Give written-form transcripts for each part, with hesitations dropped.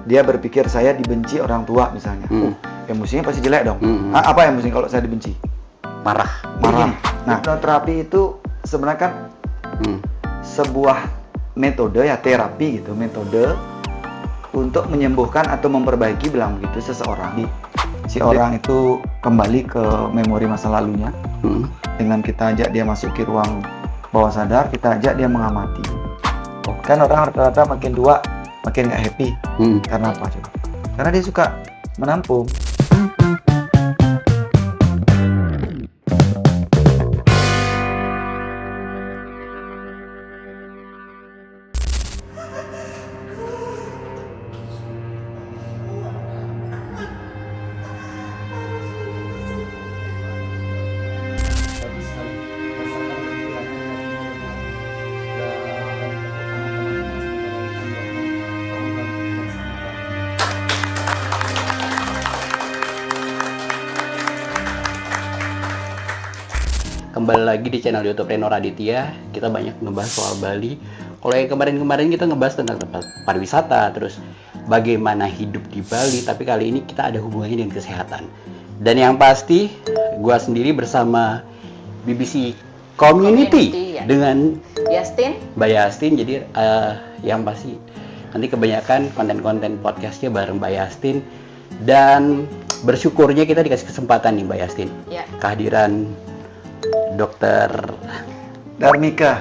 dia berpikir saya dibenci orang tua misalnya. Emosinya pasti jelek dong. Apa emosi kalau saya dibenci? Marah. Nah, hipnoterapi itu sebenarnya kan sebuah metode ya, terapi gitu, metode untuk menyembuhkan atau memperbaiki bilang begitu seseorang. Si orang itu kembali ke memori masa lalunya. Dengan kita ajak dia masuk ke ruang bawah sadar, kita ajak dia mengamati. Kan orang rata-rata makin tua makin nggak happy. Karena apa coba? Karena dia suka menampung. Kembali lagi di channel YouTube Reno Raditya. Kita banyak ngebahas soal Bali. Kalau yang kemarin-kemarin kita ngebahas tentang tempat pariwisata, terus bagaimana hidup di Bali. Tapi kali ini kita ada hubungannya dengan kesehatan. Dan yang pasti, gua sendiri bersama BBC Community ya. dengan Yastin. Mbak Yastin. Jadi yang pasti nanti kebanyakan konten-konten podcastnya bareng Mbak Yastin. Dan bersyukurnya kita dikasih kesempatan nih Mbak Yastin. Ya. Kehadiran Dokter Darmika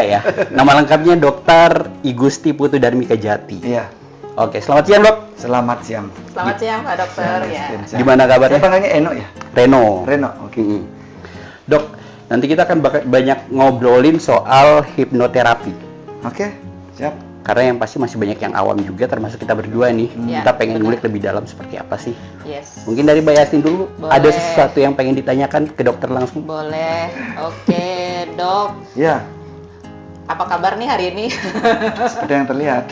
ya. Nama lengkapnya Dokter Igusti Putu Darmika Jati. Iya. Oke, selamat siang Dok. Selamat siang. Selamat siang Pak Dokter. Siang. Gimana kabarnya? Saya panggilnya Eno ya? Reno. Oke. Dok, nanti kita akan banyak ngobrolin soal hipnoterapi. Oke, siap. Karena yang pasti masih banyak yang awam juga, termasuk kita berdua nih. Ya, Kita pengen benar. ngulik lebih dalam seperti apa sih. Yes. Mungkin dari Mbak Yastin dulu, Boleh. ada sesuatu yang pengen ditanyakan ke dokter langsung? Boleh. Oke, Dok. Ya, Apa kabar nih hari ini? seperti yang terlihat.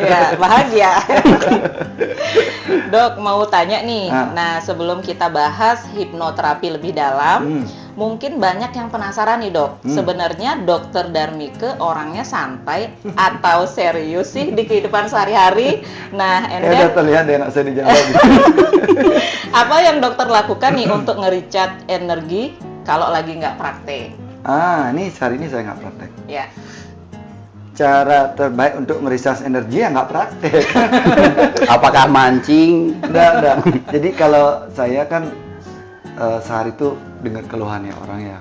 Ya, bahagia. Dok, mau tanya nih. Ah. Nah, sebelum kita bahas hipnoterapi lebih dalam, mungkin banyak yang penasaran nih, Dok. Sebenarnya Dokter Darmika orangnya santai atau serius sih di kehidupan sehari-hari? Nah, and Ya then, udah terlihat ya, nggak usah dijawab. apa yang dokter lakukan nih untuk nge-recharge energi kalau lagi nggak praktek? Ini hari ini saya nggak praktek. Ya. Cara terbaik untuk nge-recharge energi ya nggak praktek. Apakah mancing? Enggak. Jadi kalau saya kan sehari itu dengar keluhannya orang ya.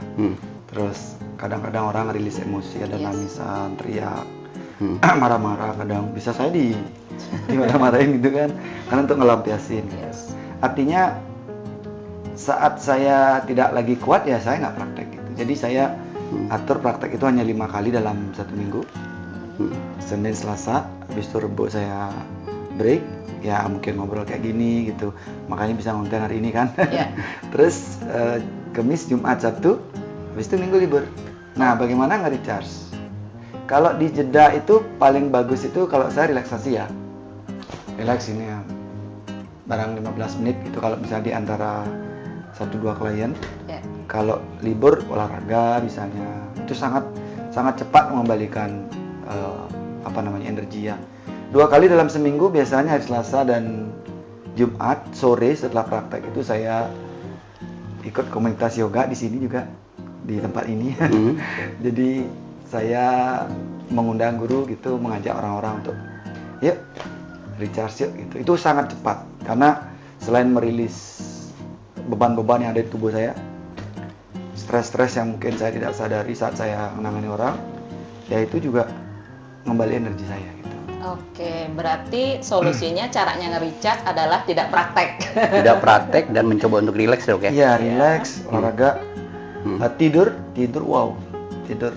Terus kadang-kadang orang rilis emosi, ada Yes. nangisan, teriak, marah-marah, kadang bisa saya dimarah-marahin gitu kan, karena untuk ngelampiasin. Yes. Artinya saat saya tidak lagi kuat ya saya nggak praktek gitu. Jadi saya atur praktek itu hanya 5 kali dalam 1 minggu. Senin, Selasa, habis itu Rebo saya break, ya mungkin ngobrol kayak gini gitu. Makanya bisa ngonten hari ini kan. Ya. Terus Kamis, Jumat, Sabtu, habis itu Minggu libur. Nah, bagaimana nge-recharge? Kalau di jeda itu paling bagus itu kalau saya relaksasi ya. Relax ini ya. Barang 15 menit gitu kalau misalnya di antara 1-2 klien. Ya. Kalau libur olahraga misalnya, itu sangat cepat mengembalikan energi ya. 2 kali dalam seminggu, biasanya hari Selasa dan Jumat sore setelah praktek itu saya ikut komunitas yoga di sini juga, di tempat ini. Jadi saya mengundang guru gitu, mengajak orang-orang untuk yuk recharge yuk gitu. Itu sangat cepat karena selain merilis beban-beban yang ada di tubuh saya, stres-stres yang mungkin saya tidak sadari saat saya menangani orang, ya itu juga kembali energi saya gitu. Oke, berarti solusinya caranya nge-recharge adalah tidak praktek. Tidak praktek dan mencoba untuk rileks Dok ya? Iya, relax, olahraga, tidur, wow, tidur,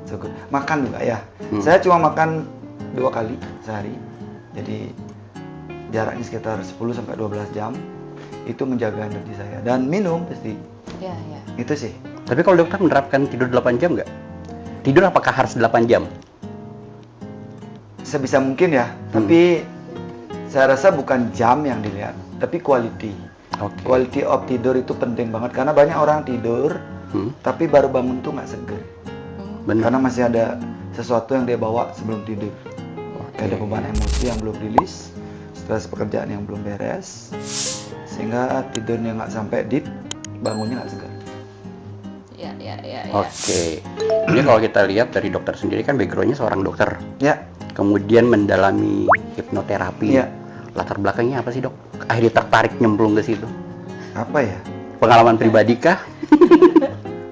so good. Makan juga ya. Saya cuma makan 2 kali sehari, jadi jaraknya sekitar 10-12 jam. Itu menjaga energi saya, dan minum pasti. Ya. Itu sih. Tapi kalau dokter menerapkan tidur 8 jam nggak? Tidur apakah harus 8 jam? Sebisa mungkin ya, tapi saya rasa bukan jam yang dilihat, tapi quality. Oke. Quality of tidur itu penting banget, karena banyak orang tidur, tapi baru bangun tuh nggak seger. Benar. Karena masih ada sesuatu yang dia bawa sebelum tidur. Kayak ada beban emosi yang belum rilis, stres pekerjaan yang belum beres, sehingga tidurnya nggak sampai deep, bangunnya nggak segar. Ya. Oke. Jadi kalau kita lihat dari dokter sendiri kan backgroundnya seorang dokter. Ya. Kemudian mendalami hipnoterapi. Ya. Latar belakangnya apa sih, Dok? Akhirnya tertarik nyemplung ke situ. Apa ya? Pengalaman pribadi kah?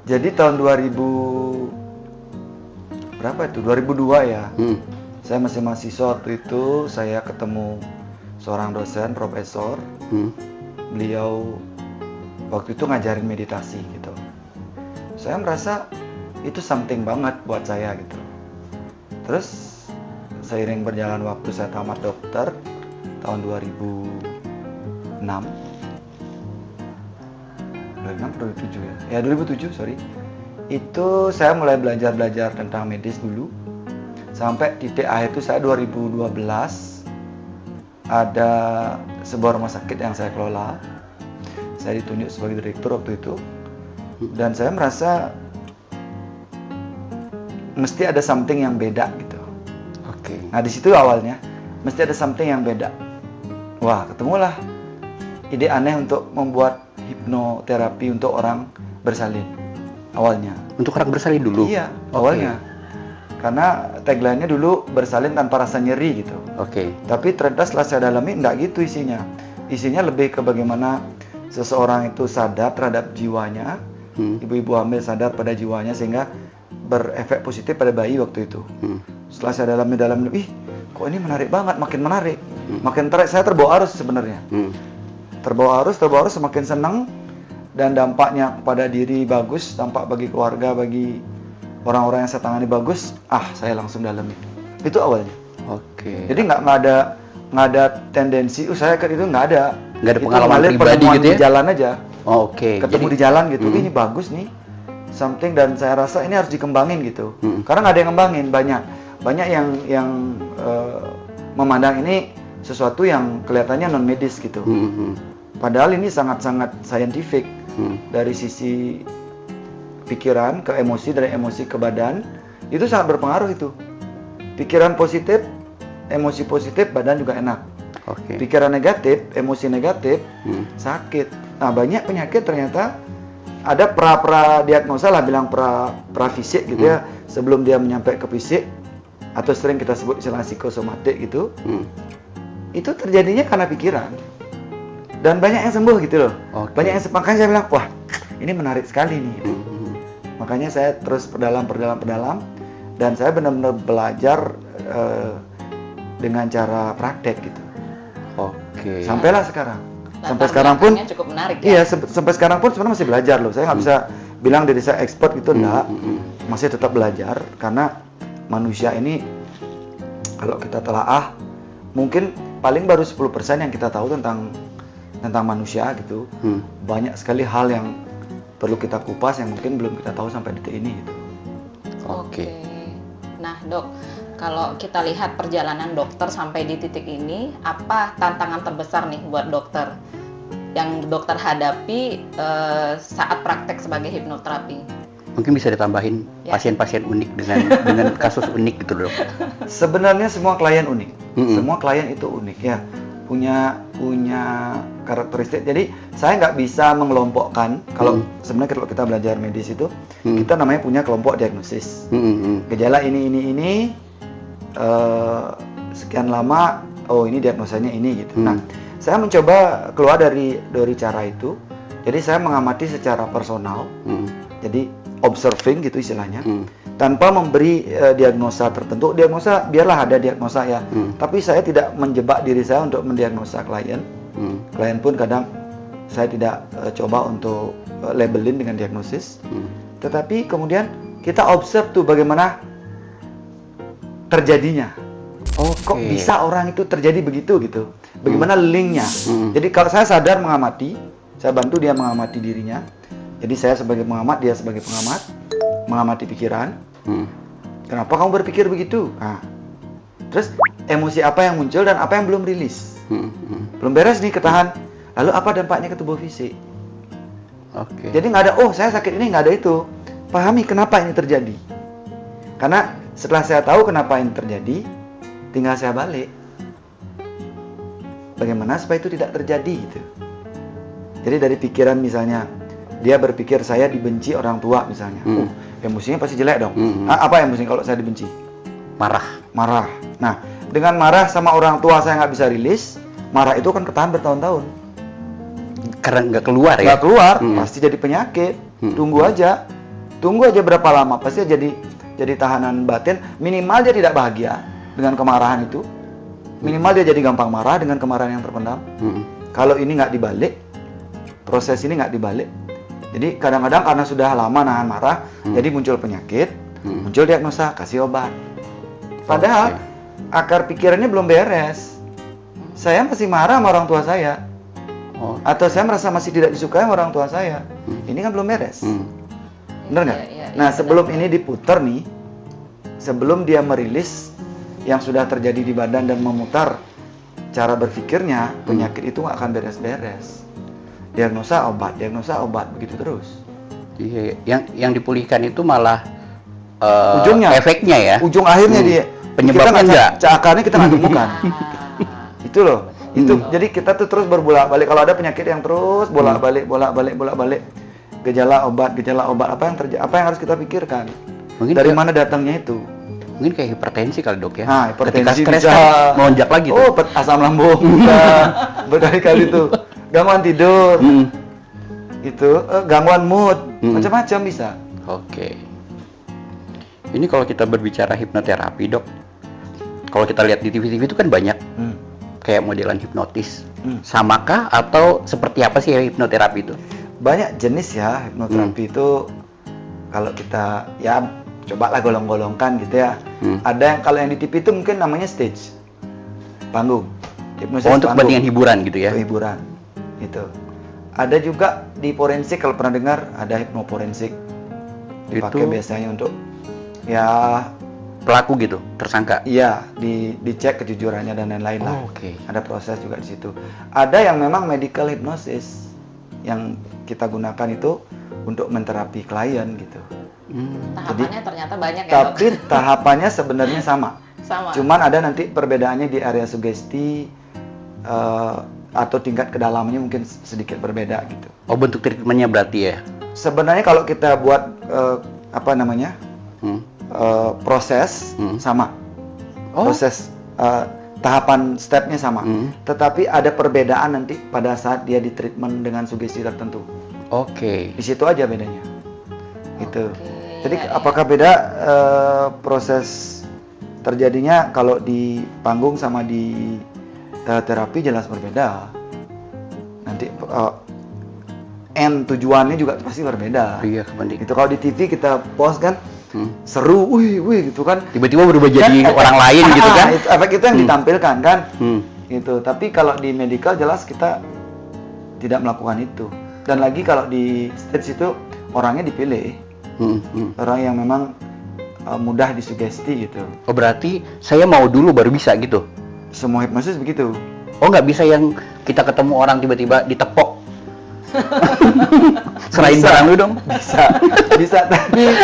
Jadi tahun 2000 berapa itu? 2002 ya. Saya masih mahasiswa waktu itu, saya ketemu seorang dosen, profesor. Beliau waktu itu ngajarin meditasi gitu. Saya merasa itu something banget buat saya gitu. Terus seiring berjalan waktu saya tamat dokter tahun 2006 atau 2007 ya? Ya 2007, sorry. Itu saya mulai belajar tentang medis dulu. Sampai titik akhir itu saya 2012 ada sebuah rumah sakit yang saya kelola. Saya ditunjuk sebagai direktur waktu itu. Dan saya merasa mesti ada something yang beda gitu. Oke. Nah di situ awalnya mesti ada something yang beda. Wah, ketemulah ide aneh untuk membuat hipnoterapi untuk orang bersalin awalnya. Untuk orang bersalin dulu? Iya, awalnya. Karena tagline-nya dulu bersalin tanpa rasa nyeri gitu. Oke. Tapi ternyata setelah saya dalami enggak gitu isinya. Isinya lebih ke bagaimana seseorang itu sadar terhadap jiwanya. Ibu-ibu hamil sadar pada jiwanya sehingga berefek positif pada bayi waktu itu. Setelah saya dalami, kok ini menarik banget, makin menarik. Makin tertarik, saya terbawa arus sebenarnya. Terbawa arus semakin senang dan dampaknya pada diri bagus, dampak bagi keluarga, bagi orang-orang yang saya tangani bagus. Saya langsung dalami. Itu awalnya. Oke. Jadi nggak ada tendensi, saya kan itu nggak ada. Nggak ada Itu pengalaman mengalir pribadi pertemuan gitu ya? Di jalan aja. Oke. Ketemu di jalan gitu, ini bagus nih, something, dan saya rasa ini harus dikembangin gitu. Karena nggak ada yang ngembangin, banyak yang memandang ini sesuatu yang kelihatannya non medis gitu. Padahal ini sangat-sangat scientific dari sisi pikiran ke emosi, dari emosi ke badan, itu sangat berpengaruh itu. Pikiran positif, emosi positif, badan juga enak. Oke. Pikiran negatif, emosi negatif, sakit. Nah, banyak penyakit ternyata ada pra diagnosa lah, bilang pra fisik gitu ya, sebelum dia menyampai ke fisik, atau sering kita sebut istilah psikosomatik gitu. Itu terjadinya karena pikiran. Dan banyak yang sembuh gitu loh. Banyak yang makanya saya bilang, wah, ini menarik sekali nih. Gitu. Makanya saya terus perdalam, dan saya benar-benar belajar dengan cara praktek gitu. Oke. Sampailah sekarang. Sampai Latar sekarang pun belakangnya cukup menarik ya. Iya, sampai sekarang pun sebenarnya masih belajar loh. Saya nggak bisa bilang diri saya expert gitu, enggak. Masih tetap belajar karena manusia ini kalau kita telaah mungkin paling baru 10% yang kita tahu tentang manusia gitu. Banyak sekali hal yang perlu kita kupas yang mungkin belum kita tahu sampai detik ini gitu. Oke. Nah, Dok, kalau kita lihat perjalanan dokter sampai di titik ini, apa tantangan terbesar nih buat dokter yang dokter hadapi saat praktek sebagai hipnoterapi? Mungkin bisa ditambahin pasien-pasien unik dengan kasus unik gitu, Dok. Sebenarnya semua klien unik. Semua klien itu unik ya. Punya karakteristik. Jadi saya nggak bisa mengelompokkan. Kalau sebenarnya kalau kita belajar medis itu, kita namanya punya kelompok diagnosis. Gejala ini sekian lama, ini diagnosanya ini gitu. Nah, saya mencoba keluar dari cara itu. Jadi saya mengamati secara personal. Jadi observing gitu istilahnya. Tanpa memberi diagnosa tertentu. Diagnosa biarlah ada diagnosa ya. Tapi saya tidak menjebak diri saya untuk mendiagnosa klien. Klien pun kadang saya tidak coba untuk labelin dengan diagnosis. Tetapi kemudian kita observe tuh bagaimana terjadinya. Kok bisa orang itu terjadi begitu gitu. Bagaimana linknya. Jadi kalau saya sadar mengamati, saya bantu dia mengamati dirinya. Jadi saya sebagai pengamat, dia sebagai pengamat, mengamati pikiran. Kenapa kamu berpikir begitu? Nah, terus emosi apa yang muncul dan apa yang belum rilis? Belum beres nih ketahan. Lalu apa dampaknya ke tubuh fisik? Jadi nggak ada, saya sakit ini, nggak ada itu. Pahami kenapa ini terjadi. Karena setelah saya tahu kenapa ini terjadi, tinggal saya balik. Bagaimana supaya itu tidak terjadi gitu. Jadi dari pikiran misalnya, dia berpikir saya dibenci orang tua misalnya. Emosinya pasti jelek dong. Apa emosinya kalau saya dibenci? Marah. Nah, dengan marah sama orang tua saya nggak bisa rilis, marah itu kan ketahan bertahun-tahun. Karena nggak keluar ya? Nggak keluar, pasti jadi penyakit. Tunggu aja berapa lama, pasti jadi tahanan batin. Minimal dia tidak bahagia dengan kemarahan itu. Minimal dia jadi gampang marah dengan kemarahan yang terpendam. Kalau ini nggak dibalik, proses ini nggak dibalik, jadi kadang-kadang karena sudah lama nahan marah, jadi muncul penyakit, muncul diagnosa, kasih obat. Padahal akar pikirannya belum beres. Saya masih marah sama orang tua saya, atau saya merasa masih tidak disukai sama orang tua saya. Ini kan belum beres, bener nggak? Nah, sebelum ini diputar nih, sebelum dia merilis yang sudah terjadi di badan dan memutar cara berpikirnya, penyakit itu nggak akan beres-beres. Diagnosa obat begitu terus. Iya, yang dipulihkan itu malah ujungnya, efeknya ya. Ujung akhirnya dia penyebabnya enggak. Akarnya kita nggak temukan. Itu loh. Itu jadi kita tuh terus berbolak-balik. Kalau ada penyakit yang terus bolak-balik, gejala obat, apa yang harus kita pikirkan? Mungkin dari mana datangnya itu? Mungkin kayak hipertensi kali dok ya. Nah, hipertensi ketika stres bisa kan melonjak lagi tuh. Oh, asam lambung bisa berkali-kali tuh. Gangguan tidur. Itu gangguan mood, macam-macam bisa. Oke. Ini kalau kita berbicara hipnoterapi, Dok. Kalau kita lihat di TV-TV itu kan banyak kayak modelan hipnotis. Samakah atau seperti apa sih hipnoterapi itu? Banyak jenis ya hipnoterapi itu. Kalau kita ya cobalah golong-golongkan gitu ya. Ada yang kalau yang di TV itu mungkin namanya stage, panggung. Hipnosis untuk kepentingan hiburan gitu ya? Untuk hiburan, gitu. Ada juga di forensik, kalau pernah dengar ada hipnoforensik. Dipakai itu biasanya untuk ya pelaku gitu, tersangka. Iya, dicek kejujurannya dan lain-lain lah. Oke. Ada proses juga di situ. Ada yang memang medical hypnosis yang kita gunakan itu untuk menterapi klien gitu. Tahapannya ternyata banyak ya, tapi tahapannya sebenarnya sama. Cuman ada nanti perbedaannya di area sugesti atau tingkat kedalamannya mungkin sedikit berbeda gitu. Oh, bentuk treatmentnya berarti ya? Sebenarnya kalau kita buat proses sama. Proses tahapan stepnya sama. Tetapi ada perbedaan nanti pada saat dia di treatment dengan sugesti tertentu. Oke. Di situ aja bedanya. Gitu. Jadi apakah beda proses terjadinya kalau di panggung sama di terapi jelas berbeda. Nanti tujuannya juga pasti berbeda. Iya, kepenting. Itu kalau di TV kita post kan seru, wih gitu kan. Tiba-tiba berubah jadi orang lain gitu kan. Efek itu yang ditampilkan kan. Gitu. Tapi kalau di medical jelas kita tidak melakukan itu. Dan lagi kalau di stage itu orangnya dipilih. Orang yang memang mudah disugesti gitu. Oh, berarti saya mau dulu baru bisa gitu? Semua hipnosis begitu. Oh, nggak bisa yang kita ketemu orang tiba-tiba ditepok? Serahin barang lu dong? Bisa tapi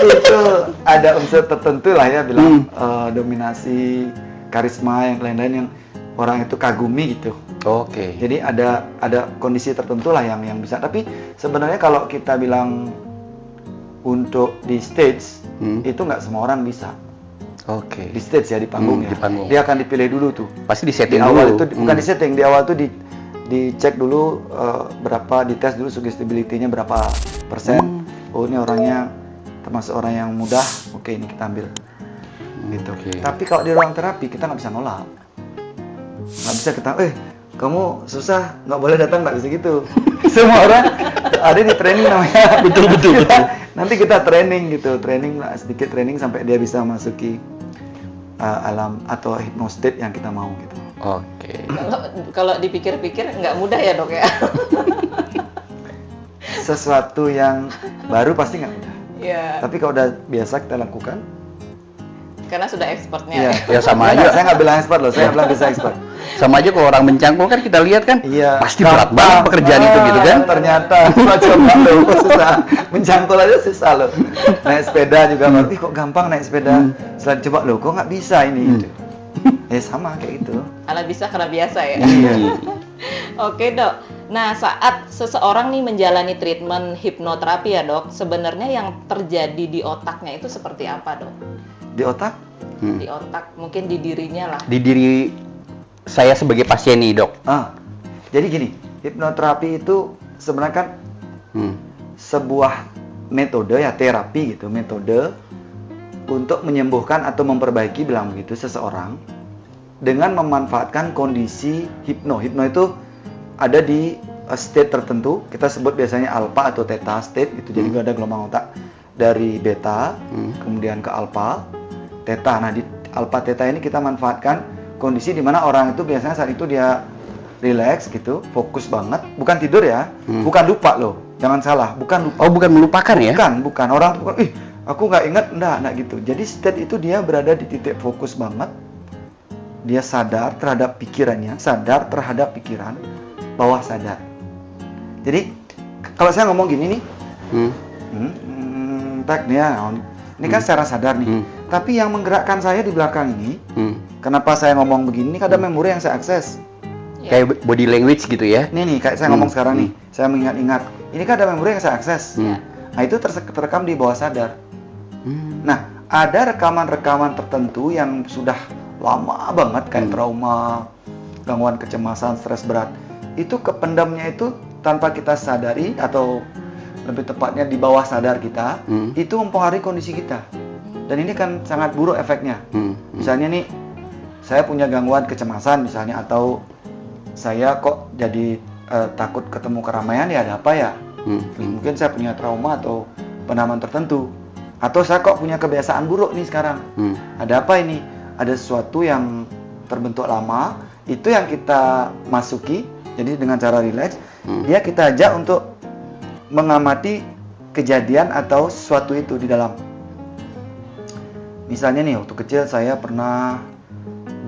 itu ada unsur tertentu lah ya, bilang dominasi, karisma yang lain-lain yang orang itu kagumi gitu. Oke. Jadi ada kondisi tertentu lah yang bisa. Tapi sebenarnya kalau kita bilang untuk di stage itu nggak semua orang bisa. Oke. Di stage ya, di panggung ya. Di panggung. Dia akan dipilih dulu tuh. Pasti di setting di awal dulu. Itu bukan di setting, di awal tuh dicek dulu berapa, dites dulu suggestibility-nya berapa persen. Oh, ini orangnya termasuk orang yang mudah. Oke, ini kita ambil. Gitu. Tapi kalau di ruang terapi kita nggak bisa nolak. Nggak bisa kita, kamu susah, nggak boleh datang, nggak bisa gitu. Semua orang ada di training namanya. Betul. Nanti kita training gitu, sedikit training sampai dia bisa masuki alam atau hypnostate yang kita mau gitu. Oke. Kalau dipikir-pikir nggak mudah ya, Dok ya. Sesuatu yang baru pasti nggak mudah. Iya. Tapi kalau udah biasa kita lakukan. Karena sudah expertnya. Iya. Ya sama aja. Saya nggak bilang expert loh, saya bilang bisa expert. Sama aja kalau orang mencangkul kan kita lihat kan, pasti berat gampang banget pekerjaan itu gitu kan. Ternyata coba loh, susah. Mencangkul aja susah loh. Naik sepeda juga, kok gampang naik sepeda. Setelah coba loh, kok nggak bisa ini. Gitu. Sama kayak gitu. Kalau bisa karena biasa ya. Iya. Oke dok. Nah saat seseorang nih menjalani treatment hipnoterapi ya dok, sebenarnya yang terjadi di otaknya itu seperti apa dok? Di otak? Di otak, mungkin di dirinya lah. Di diri saya sebagai pasien nih dok. Jadi gini, hipnoterapi itu sebenarnya kan sebuah metode ya, terapi gitu, metode untuk menyembuhkan atau memperbaiki, bilang begitu, seseorang dengan memanfaatkan kondisi hipno. Hipno itu ada di state tertentu, kita sebut biasanya alpha atau theta state gitu. Jadi ada gelombang otak dari beta, kemudian ke alpha, theta. Nah di alpha theta ini kita manfaatkan kondisi di mana orang itu biasanya saat itu dia relax gitu, fokus banget, bukan tidur ya, bukan lupa loh, jangan salah, bukan lupa. Oh bukan melupakan ya? Bukan. Orang tuh, aku nggak inget, enggak gitu. Jadi state itu dia berada di titik fokus banget, dia sadar terhadap pikirannya, sadar terhadap pikiran, bawah sadar. Jadi kalau saya ngomong gini nih, ini kan secara sadar nih. Tapi yang menggerakkan saya di belakang ini, kenapa saya ngomong begini? Ini ada memori yang saya akses. Kayak body language gitu ya? Nih kayak saya ngomong sekarang nih, saya mengingat-ingat. Ini kan ada memori yang saya akses. Nah itu terekam di bawah sadar. Nah ada rekaman-rekaman tertentu yang sudah lama banget kayak trauma, gangguan kecemasan, stres berat. Itu kependamnya itu tanpa kita sadari, atau lebih tepatnya di bawah sadar kita, itu mempengaruhi kondisi kita. Dan ini kan sangat buruk efeknya. Misalnya nih, saya punya gangguan kecemasan misalnya, atau saya kok jadi takut ketemu keramaian, ya ada apa ya? Mungkin saya punya trauma atau penaman tertentu. Atau saya kok punya kebiasaan buruk nih sekarang. Ada apa ini? Ada sesuatu yang terbentuk lama, itu yang kita masuki. Jadi dengan cara relax, dia kita ajak untuk mengamati kejadian atau sesuatu itu di dalam. Misalnya nih, waktu kecil saya pernah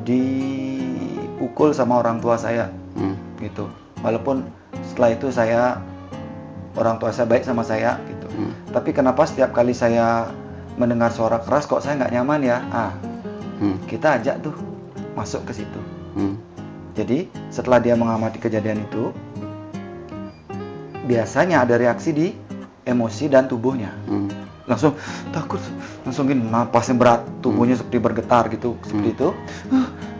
dipukul sama orang tua saya, gitu. Walaupun setelah itu orang tua saya baik sama saya, gitu. Tapi kenapa setiap kali saya mendengar suara keras kok saya nggak nyaman ya? Kita ajak tuh masuk ke situ. Jadi setelah dia mengamati kejadian itu, biasanya ada reaksi di emosi dan tubuhnya. Langsung takut, langsung gini, napasnya berat, tubuhnya seperti bergetar gitu, seperti itu.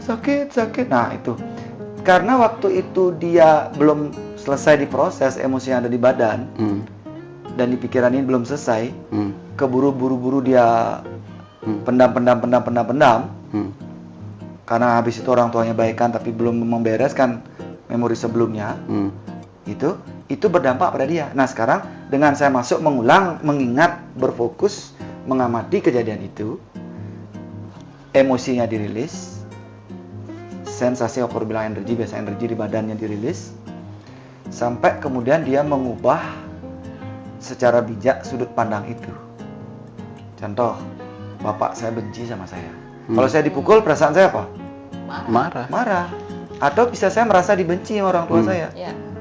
Sakit. Nah itu karena waktu itu dia belum selesai diproses emosi yang ada di badan, dan di pikiran ini belum selesai, keburu-buru dia pendam. Karena habis itu orang tuanya baikan tapi belum membereskan memori sebelumnya, itu berdampak pada dia. Nah sekarang dengan saya masuk mengulang, mengingat, berfokus, mengamati kejadian itu, emosinya dirilis, sensasi aku bilang energi, biasa energi di badannya dirilis, sampai kemudian dia mengubah secara bijak sudut pandang itu. Contoh, bapak saya benci sama saya. Kalau saya dipukul, perasaan saya apa? Marah. Atau bisa saya merasa dibenci sama orang tua saya.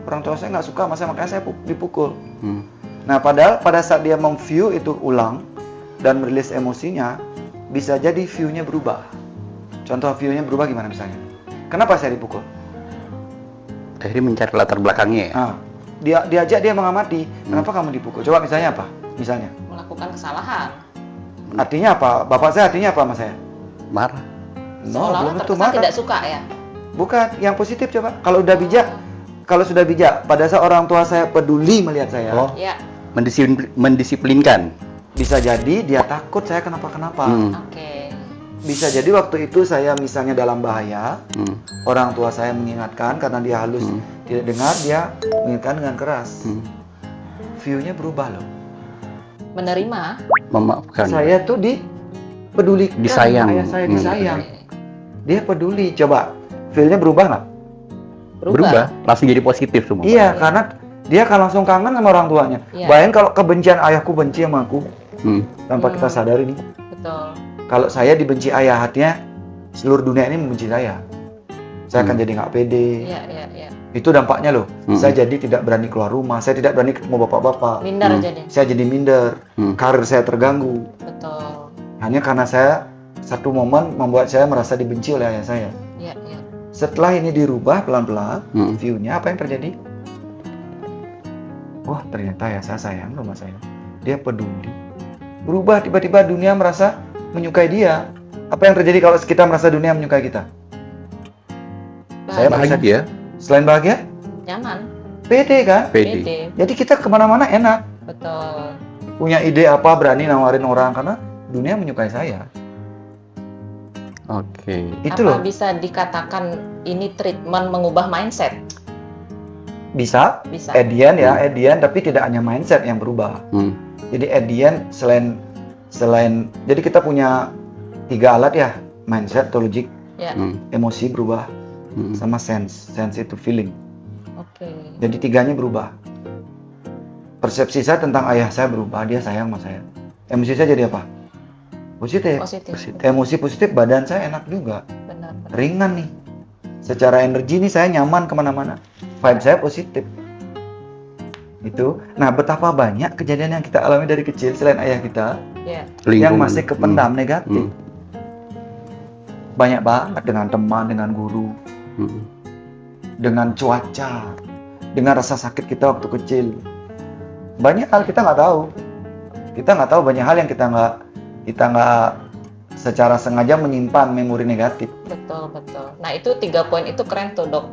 Orang tua saya nggak suka sama saya, makanya saya dipukul. Nah, padahal pada saat dia memview itu ulang dan merilis emosinya, bisa jadi view-nya berubah. Contoh view-nya berubah gimana misalnya? Kenapa saya dipukul? Akhirnya mencari latar belakangnya ya? Diajak dia mengamati, kenapa kamu dipukul? Coba misalnya apa? Misalnya? Melakukan kesalahan. Artinya apa? Bapak saya artinya apa sama saya? Marah. Seolah-olah terkesan tidak suka ya? Bukan, yang positif coba. Kalau sudah bijak, pada saat orang tua saya peduli melihat saya, mendisiplinkan. Bisa jadi dia takut saya kenapa-kenapa. Bisa jadi waktu itu saya misalnya dalam bahaya, orang tua saya mengingatkan karena dia halus tidak dengar, dia mengingatkan dengan keras. View-nya berubah loh. Menerima. Memaafkan. Saya tuh dipedulikan, disayang. Saya disayang. Dia peduli, coba feel-nya berubah nggak? Berubah, langsung jadi positif semua. Iya, karena dia akan langsung kangen sama orang tuanya. Bayangin kalau kebencian ayahku benci sama aku, tanpa kita sadari nih. Betul. Kalau saya dibenci ayah, hatinya seluruh dunia ini membenci saya. Saya akan jadi nggak pede. Iya. Itu dampaknya loh. Saya jadi tidak berani keluar rumah, saya tidak berani ketemu bapak-bapak. Minder jadi. Saya jadi minder, karir saya terganggu. Betul. Hanya karena saya satu momen membuat saya merasa dibenci oleh ayah saya. Iya, iya. Setelah ini dirubah pelan-pelan, view-nya apa yang terjadi? Wah, ternyata ayah saya sayang sama saya. Dia peduli. Berubah, tiba-tiba dunia merasa menyukai dia. Apa yang terjadi kalau kita merasa dunia menyukai kita? Saya merasa Bahagia. selain bahagia, Nyaman. pede kan? Pede. Pede. Jadi kita kemana-mana enak. Betul. Punya ide apa, berani nawarin orang karena dunia menyukai saya. Oke. Itu Apa loh. bisa dikatakan ini treatment mengubah mindset? Bisa. Bisa. At the end ya, at the end, tapi tidak hanya mindset yang berubah. Jadi at the end, selain jadi kita punya 3 alat ya, mindset atau logic, Ya. emosi berubah, sama sense itu feeling. Oke. Jadi 3-nya berubah. Persepsi saya tentang ayah saya berubah, dia sayang sama saya. Emosi saya jadi apa? Positif. Positif. Emosi positif, badan saya enak juga, Benar. ringan nih. Secara energi nih saya nyaman kemana-mana, vibe saya positif. Itu. Nah, betapa banyak kejadian yang kita alami dari kecil selain ayah kita Ya. yang masih kependam negatif. Banyak banget dengan teman, dengan guru, dengan cuaca, dengan rasa sakit kita waktu kecil. Banyak hal kita nggak tahu. Kita nggak tahu banyak hal yang kita nggak secara sengaja menyimpan memori negatif. Betul, betul. Nah, itu 3 poin itu keren tuh, Dok.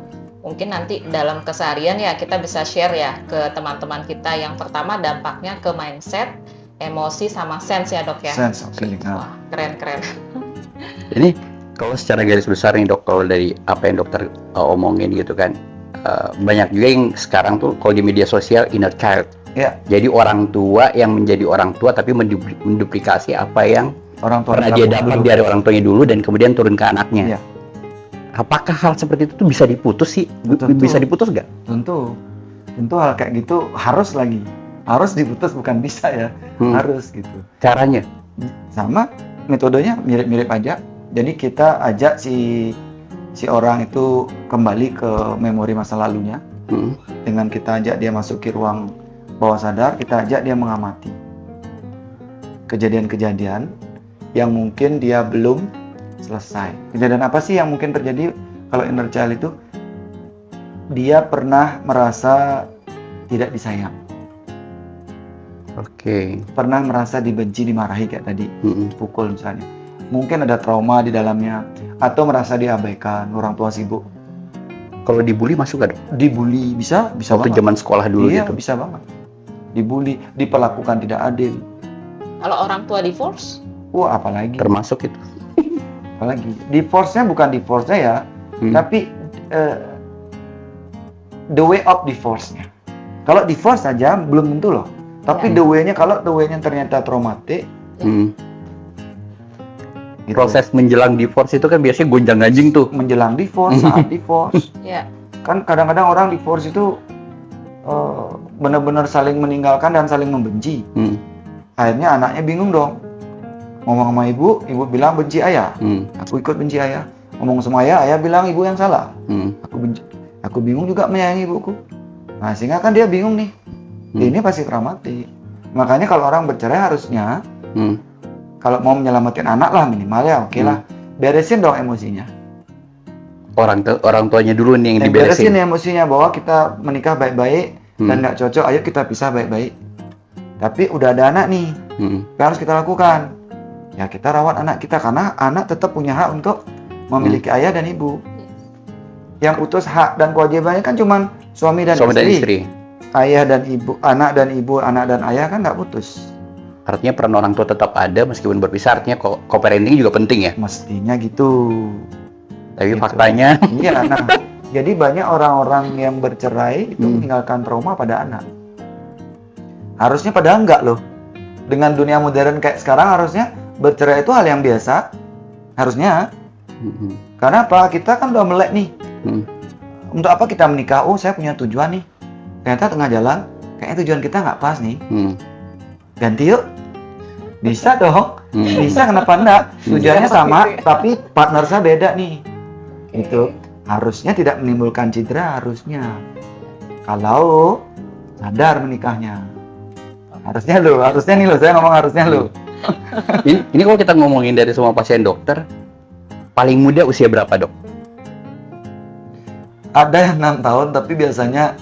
Mungkin nanti dalam keseharian ya kita bisa share ya ke teman-teman kita. Yang pertama dampaknya ke mindset, emosi, sama sense ya, Dok ya. Sense of feeling. Wah, keren-keren. Ini kalau secara garis besar nih Dok, kalau dari apa yang dokter omongin gitu kan, banyak juga yang sekarang tuh kalau di media sosial inner child. Ya, Jadi orang tua yang menjadi orang tua tapi menduplikasi apa yang orang tua pernah dia dapat dari orang tuanya dulu dan kemudian turun ke anaknya. Iya. Apakah hal seperti itu tuh bisa diputus sih? Tentu. Bisa diputus nggak? Tentu hal kayak gitu harus diputus, bukan bisa ya, harus gitu. Caranya? Sama metodenya mirip-mirip aja. Jadi kita ajak si orang itu kembali ke memori masa lalunya. Dengan kita ajak dia masuk ke ruang bawah sadar, kita ajak dia mengamati kejadian-kejadian yang mungkin dia belum selesai. Kejadian apa sih yang mungkin terjadi kalau inner child itu? Dia pernah merasa tidak disayang. Oke. Pernah merasa dibenci, dimarahi kayak tadi, pukul misalnya. Mungkin ada trauma di dalamnya, atau merasa diabaikan, orang tua sibuk. Kalau dibully masuk nggak Dok? Dibully bisa Waktu banget. zaman sekolah dulu Iya, gitu. bisa banget. Dibully, diperlakukan tidak adil. Kalau orang tua divorce, Wah, apalagi. Termasuk itu. Apalagi. Divorce-nya bukan divorce-nya ya, tapi the way of divorce-nya. Kalau divorce saja belum tentu loh. Tapi the way-nya, kalau the way-nya ternyata traumatik, gitu. Proses menjelang divorce itu kan biasanya gonjang-ganjing tuh. Menjelang divorce, saat divorce. ya. Kan kadang-kadang orang divorce itu benar-benar saling meninggalkan dan saling membenci. Akhirnya anaknya bingung dong. Ngomong sama ibu bilang benci ayah. Aku ikut benci ayah. Ngomong sama ayah bilang ibu yang salah. Aku bingung juga menyayangi ibuku. Nah, sehingga kan dia bingung nih. Ini pasti traumatik. Makanya kalau orang bercerai harusnya kalau mau menyelamatin anak lah minimal ya oke lah. Beresin dong emosinya. Orang tuanya dulu nih yang Beresin diberesin. emosinya bahwa kita menikah baik-baik dan nggak cocok, ayo kita pisah baik-baik. Tapi udah ada anak nih, apa harus kita lakukan? Ya kita rawat anak kita, karena anak tetap punya hak untuk memiliki ayah dan ibu. Yang utus hak dan kewajibannya kan cuma suami dan istri. Ayah dan ibu, anak dan ibu, anak dan ayah kan nggak putus. Artinya peran orang tua tetap ada meskipun berpisah, artinya co-parenting juga penting ya? Mestinya gitu. Tapi Gitu. faktanya Iya, nah, jadi banyak orang-orang yang bercerai itu meninggalkan trauma pada anak. Harusnya padahal enggak loh. Dengan dunia modern kayak sekarang harusnya bercerai itu hal yang biasa. Harusnya. Karena apa? Kita kan udah melek nih. Untuk apa kita menikah? Oh, saya punya tujuan nih. Ternyata tengah jalan, kayaknya tujuan kita nggak pas nih. Ganti yuk. Bisa dong. Bisa, kenapa enggak? Tujuannya sama, tapi partner saya beda nih. Itu harusnya tidak menimbulkan cedera, harusnya. Kalau sadar menikahnya. Harusnya nih lo, saya ngomong harusnya lo. Ini kalau kita ngomongin dari semua pasien dokter, paling muda usia berapa, Dok? Ada yang 6 tahun, tapi biasanya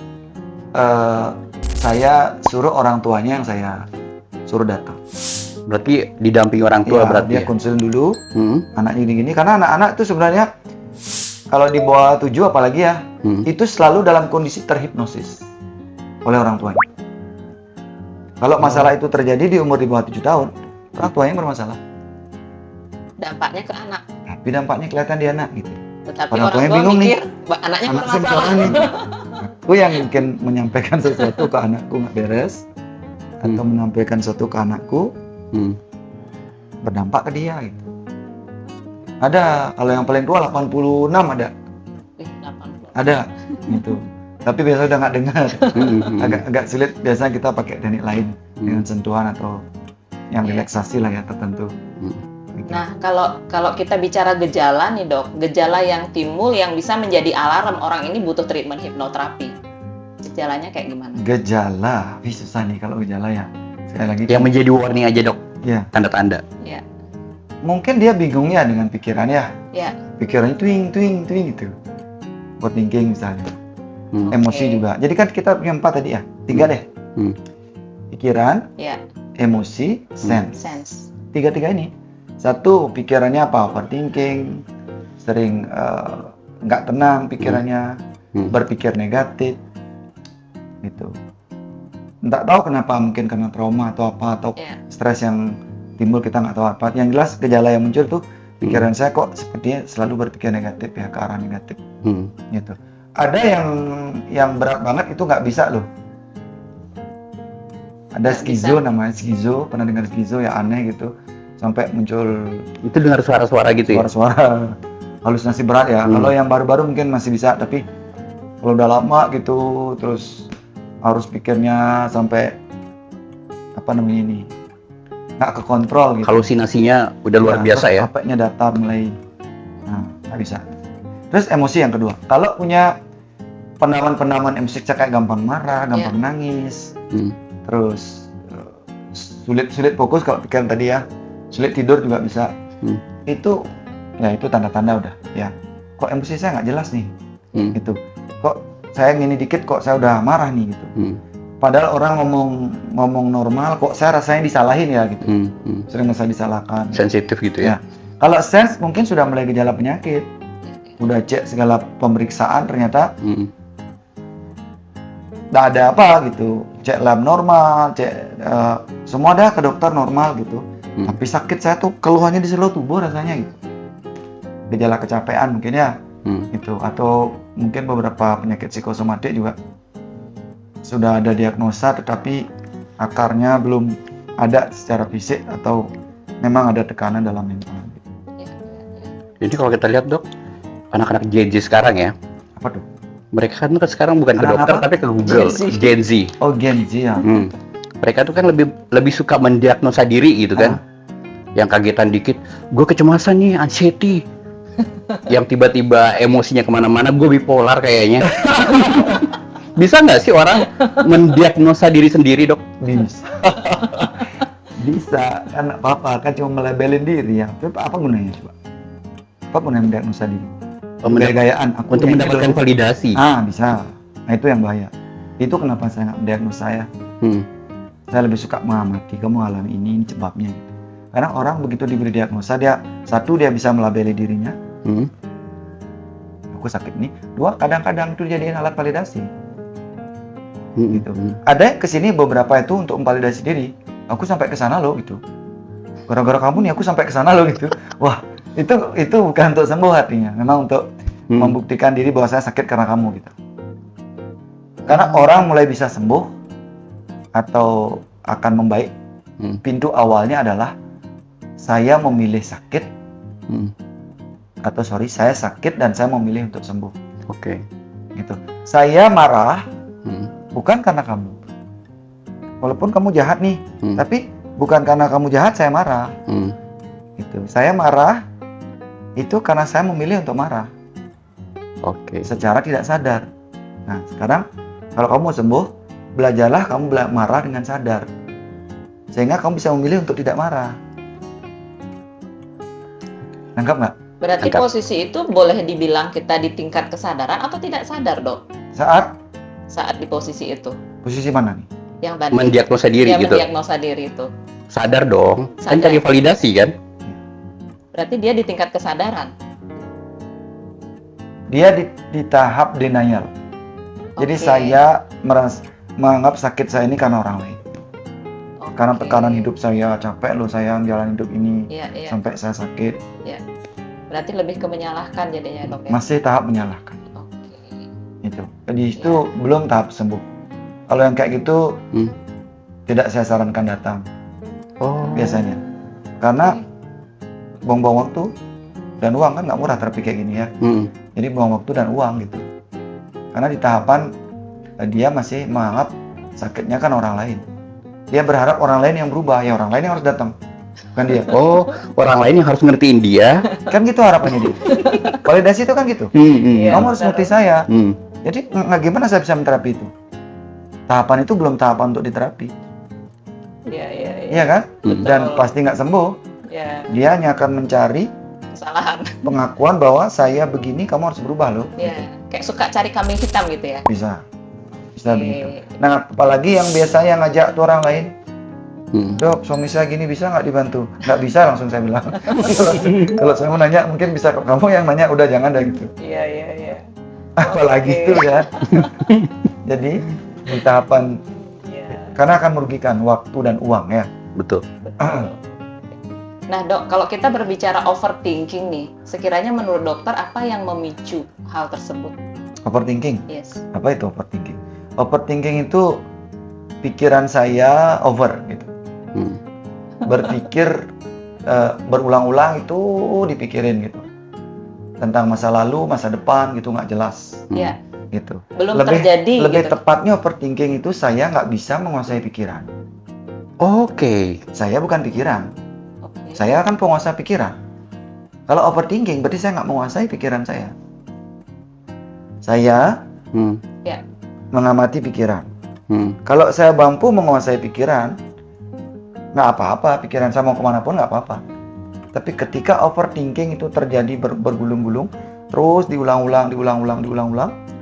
saya suruh orang tuanya yang saya suruh datang. Berarti didampingi orang tua Iya, berarti dia ya? konsul dulu, Hmm. anaknya gini-gini. Karena anak-anak itu sebenarnya kalau di bawah 7 apalagi ya, itu selalu dalam kondisi terhipnosis oleh orang tuanya. Kalau masalah itu terjadi di umur di bawah 7 tahun, orang tuanya yang bermasalah. Dampaknya ke anak. Tapi dampaknya kelihatan di anak gitu. Tetapi Orang orang tuanya tua bingung nih. mikir anaknya Anak saya bermasalah. bermasalah nih. Aku yang mungkin menyampaikan sesuatu ke anakku nggak beres, atau menyampaikan sesuatu ke anakku berdampak ke dia gitu. Ada, kalau yang paling tua 86 ada. 80. Ada gitu. Tapi biasa udah nggak dengar. Agak sulit, biasanya kita pakai teknik lain dengan sentuhan atau yang relaksasi lah ya tertentu. Gitu. Nah, kalau kita bicara gejala nih, Dok, gejala yang timbul yang bisa menjadi alarm orang ini butuh treatment hipnoterapi. Gejalanya kayak gimana? Gejala, susah nih kalau gejala ya. Sekali lagi Yang menjadi warning aja, Dok. ya, Tanda-tanda. Ya. mungkin dia bingungnya dengan pikirannya. Ya. Pikirannya twing gitu. Overthinking misalnya. Emosi Oke. juga. Jadi kan kita punya 4 tadi ya. 3 deh. Pikiran, Ya, emosi, sense. sense. 3 ini. 1, pikirannya apa? Overthinking, sering nggak tenang pikirannya, berpikir negatif, gitu. Nggak tahu kenapa, mungkin karena trauma atau apa, atau Ya. stres yang timbul, kita nggak tahu apa. Yang jelas gejala yang muncul tuh pikiran saya kok sepertinya selalu berpikir negatif ya, ke arah negatif, gitu. Ada yang berat banget itu nggak bisa loh. Ada Nggak skizo, bisa. namanya skizo, pernah dengar skizo ya, aneh gitu, sampai muncul Itu dengar suara-suara gitu ya? suara-suara halusinasi berat ya. Kalau yang baru-baru mungkin masih bisa, tapi kalau udah lama gitu terus harus pikirnya sampai apa namanya ini, nggak kekontrol gitu. Halusinasinya udah luar biasa ya? Capeknya datar mulai, nggak bisa. Terus emosi yang kedua, kalau punya penaman emosi kayak gampang marah, gampang nangis, terus sulit fokus kalau pikiran tadi ya, sulit tidur juga bisa. Itu ya, itu tanda-tanda udah ya, kok emosi saya nggak jelas nih, gitu. Kok saya gini dikit kok saya udah marah nih gitu. Padahal orang ngomong normal kok saya rasanya disalahin ya gitu. Sering merasa disalahkan. Sensitif gitu ya? Kalau sense mungkin sudah mulai gejala penyakit. Udah cek segala pemeriksaan ternyata nggak ada apa gitu. Cek lab normal, cek semua ada ke dokter normal gitu. Tapi sakit saya tuh keluhannya di seluruh tubuh rasanya gitu. Gejala kecapean mungkin ya, gitu. Atau mungkin beberapa penyakit psikosomatik juga sudah ada diagnosa tetapi akarnya belum ada secara fisik atau memang ada tekanan dalam mental. Jadi kalau kita lihat, Dok, anak-anak Gen Z sekarang ya, Apa tuh? mereka kan sekarang bukan ke Anak dokter apa? tapi ke Google. Gen Z. Oh, Gen Z ya. Mereka tuh kan lebih suka mendiagnosa diri gitu kan. Yang kagetan dikit, gue kecemasan nih, anxiety. Yang tiba-tiba emosinya kemana-mana, gue bipolar kayaknya. Bisa nggak sih orang mendiagnosa diri sendiri, Dok? Bisa. Bisa, kan apa-apa, kan cuma melabelin diri ya. Tapi apa gunanya coba? Apa gunanya mendiagnosa diri? Gaya-gayaan aku Untuk kayak mendapatkan gitu. validasi. Bisa. Nah, itu yang bahaya. Itu kenapa saya nggak mendiagnosa saya. Saya lebih suka mengamati, kamu alami ini sebabnya gitu. Karena orang begitu diberi diagnosa, dia bisa melabeli dirinya. Aku sakit nih. 2, kadang-kadang itu jadiin alat validasi. Gitu. Ada yang kesini beberapa itu untuk memvalidasi diri. Aku sampai ke sana loh gitu. Gara-gara kamu nih aku sampai ke sana loh gitu. Wah, itu bukan untuk sembuh artinya. Memang untuk membuktikan diri bahwa saya sakit karena kamu gitu. Karena orang mulai bisa sembuh atau akan membaik, pintu awalnya adalah saya memilih sakit, saya sakit dan saya memilih untuk sembuh. Oke. Gitu. Saya marah bukan karena kamu. Walaupun kamu jahat nih, tapi bukan karena kamu jahat saya marah. Gitu. Saya marah itu karena saya memilih untuk marah. Oke. Secara tidak sadar. Nah, sekarang kalau kamu mau sembuh, belajarlah kamu marah dengan sadar. Sehingga kamu bisa memilih untuk tidak marah. Nangkap nggak? Berarti Angkat. posisi itu boleh dibilang kita di tingkat kesadaran atau tidak sadar, Dok? Saat Di posisi itu. posisi mana nih? Yang tadi. Mendiagnosa diri Dia gitu. mendiagnosa diri itu. Sadar dong. Kan Sadar. cari validasi kan? Berarti dia di tingkat kesadaran. Dia di tahap denial. Jadi Oke. saya menganggap sakit saya ini karena orang lain. Karena Oke. tekanan hidup saya, capek loh saya menjalani hidup ini Iya, iya. sampai saya sakit. Berarti lebih ke menyalahkan jadinya, Dok ya. Masih tahap menyalahkan. Oke. Itu. Jadi itu belum tahap sembuh. Kalau yang kayak gitu Hmm. tidak saya sarankan datang Oh. biasanya. Karena buang-buang waktu dan uang kan nggak murah terapi kayak gini ya. Hmm. Jadi buang waktu dan uang gitu. Karena di tahapan dia masih menganggap sakitnya kan orang lain. Dia berharap orang lain yang berubah, ya orang lain yang harus datang. Kan dia. Oh, orang lain yang harus ngertiin dia. Kan gitu harapannya dia. Validasi itu kan gitu. Iya, Kamu harus benar. ngerti saya. Hmm. Jadi nggak gimana saya bisa menterapi itu? Tahapan itu belum tahapan untuk diterapi, Iya, iya, iya. iya kan? Hmm. Dan Betul. pasti nggak sembuh. Iya, Dia hanya akan mencari kesalahan. pengakuan bahwa saya begini, kamu harus berubah loh. Iya, kayak suka cari kambing hitam gitu ya. Bisa Oke. begitu. Nah, apalagi yang biasanya ngajak tuh orang lain, Hmm. Dok, suami saya gini bisa nggak dibantu? Nggak bisa, langsung saya bilang. Kalau saya mau nanya, mungkin bisa kok. Kamu yang nanya, udah jangan dah gitu. Iya, iya, iya. Apalagi Oke. itu ya. Jadi di tahapan, Iya. karena akan merugikan waktu dan uang ya. Betul. Betul. Nah, Dok, kalau kita berbicara overthinking nih, sekiranya menurut dokter apa yang memicu hal tersebut? Overthinking. Yes. Apa itu overthinking? Overthinking itu pikiran saya over gitu. Hmm. Berpikir berulang-ulang itu dipikirin gitu. Tentang masa lalu, masa depan gitu nggak jelas Iya. gitu. Belum terjadi Lebih gitu. tepatnya overthinking itu saya nggak bisa menguasai pikiran. Oke. Saya bukan pikiran. Oke. Saya kan penguasa pikiran. Kalau overthinking berarti saya nggak menguasai pikiran saya. Saya Hmm. mengamati pikiran. Hmm. Kalau saya mampu menguasai pikiran, nggak apa-apa. Pikiran saya mau kemana pun nggak apa-apa. Tapi ketika overthinking itu terjadi bergulung-gulung, terus diulang-ulang,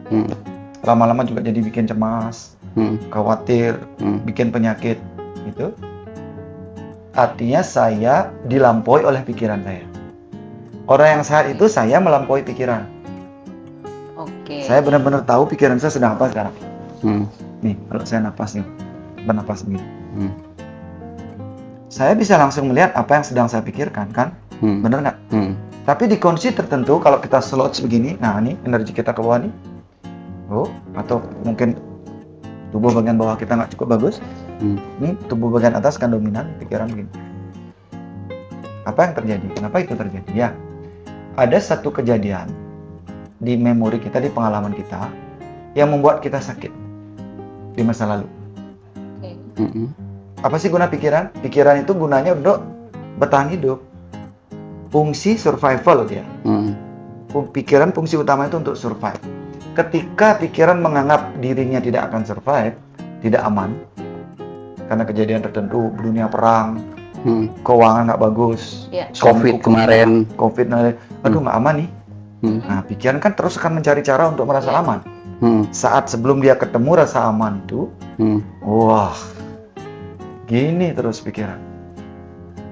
Hmm. lama-lama juga jadi bikin cemas, Hmm. khawatir, Hmm. bikin penyakit, gitu. Artinya saya dilampaui oleh pikiran saya. Orang yang sehat itu saya melampaui pikiran. Oke. Saya benar-benar tahu pikiran saya sedang apa sekarang. Hmm. Nih, kalau saya napas nih, bernapas begini. Hmm. Saya bisa langsung melihat apa yang sedang saya pikirkan, kan? Hmm. Bener nggak? Hmm. Tapi di kondisi tertentu, kalau kita slouch begini, nah ini energi kita ke bawah nih. Oh, atau mungkin tubuh bagian bawah kita nggak cukup bagus. Hmm. Ini tubuh bagian atas kan dominan, pikiran begini. Apa yang terjadi? Kenapa itu terjadi? Ya, ada satu kejadian di memori kita, di pengalaman kita, yang membuat kita sakit di masa lalu. Oke. Hmm. Apa sih guna pikiran? Pikiran itu gunanya untuk bertahan hidup. Fungsi survival dia. Hmm. Pikiran fungsi utama itu untuk survive. Ketika pikiran menganggap dirinya tidak akan survive, tidak aman, karena kejadian tertentu, dunia perang, Hmm. keuangan nggak bagus, Iya. COVID kemarin. COVID, aduh nggak aman nih. Hmm. Nah, pikiran kan terus akan mencari cara untuk merasa Iya. aman. Hmm. Saat sebelum dia ketemu rasa aman itu, Hmm. wah, gini terus pikiran.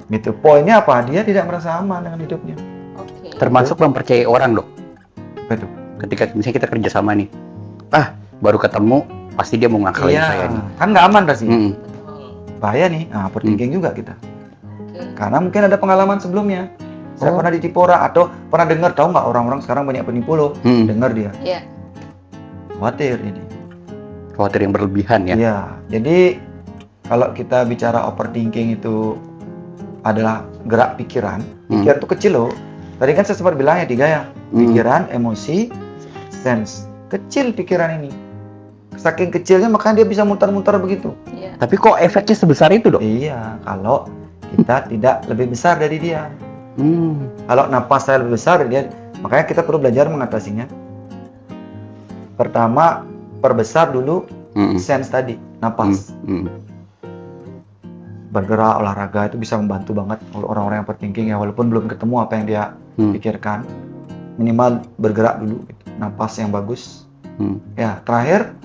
Gitu. Poinnya apa? Dia tidak merasa aman dengan hidupnya. Oke. Termasuk mempercayai orang, Dok. Apa itu? Ketika misalnya kita kerja sama nih, baru ketemu pasti dia mau ngakalin saya nih. kan nggak aman rasanya. Hmm. Betul. Bahaya nih. Nah, overthinking juga kita. Oke. Karena mungkin ada pengalaman sebelumnya. Saya Oh. pernah ditipu orang atau pernah dengar, tahu nggak orang-orang sekarang banyak penipu loh. Hmm. Dengar dia. Iya. Khawatir ini. Khawatir yang berlebihan ya. Iya. Jadi kalau kita bicara overthinking itu adalah gerak pikiran. Pikiran itu kecil loh. Tadi kan saya sempat bilang ya 3 ya. Pikiran, emosi, sense. Kecil pikiran ini. Saking kecilnya makanya dia bisa muter-muter begitu. Iya. Tapi kok efeknya sebesar itu, Dok? Iya, kalau kita tidak lebih besar dari dia. Hmm. Kalau napas saya lebih besar dari dia, makanya kita perlu belajar mengatasinya. Pertama, perbesar dulu Hmm. sense tadi, napas. Hmm. bergerak, olahraga itu bisa membantu banget orang-orang yang overthinking ya, walaupun belum ketemu apa yang dia pikirkan. Minimal bergerak dulu gitu. Napas yang bagus. Ya, terakhir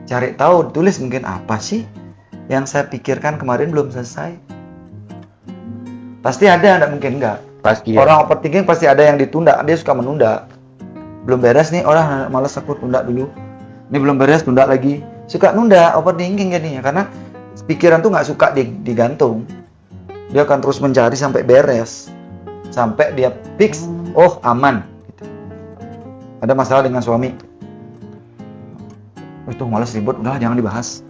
cari tahu, tulis mungkin apa sih yang saya pikirkan kemarin belum selesai. Pasti ada, enggak mungkin enggak. Pasti. Orang overthinking pasti ada yang ditunda, dia suka menunda. Belum beres nih, orang malas aku tunda dulu. Ini belum beres, tunda lagi. Suka nunda, overthinking jadinya karena pikiran tuh nggak suka digantung. Dia akan terus mencari sampai beres, sampai dia fix, oh aman. Gitu. Ada masalah dengan suami, itu malas ribut, udah jangan dibahas.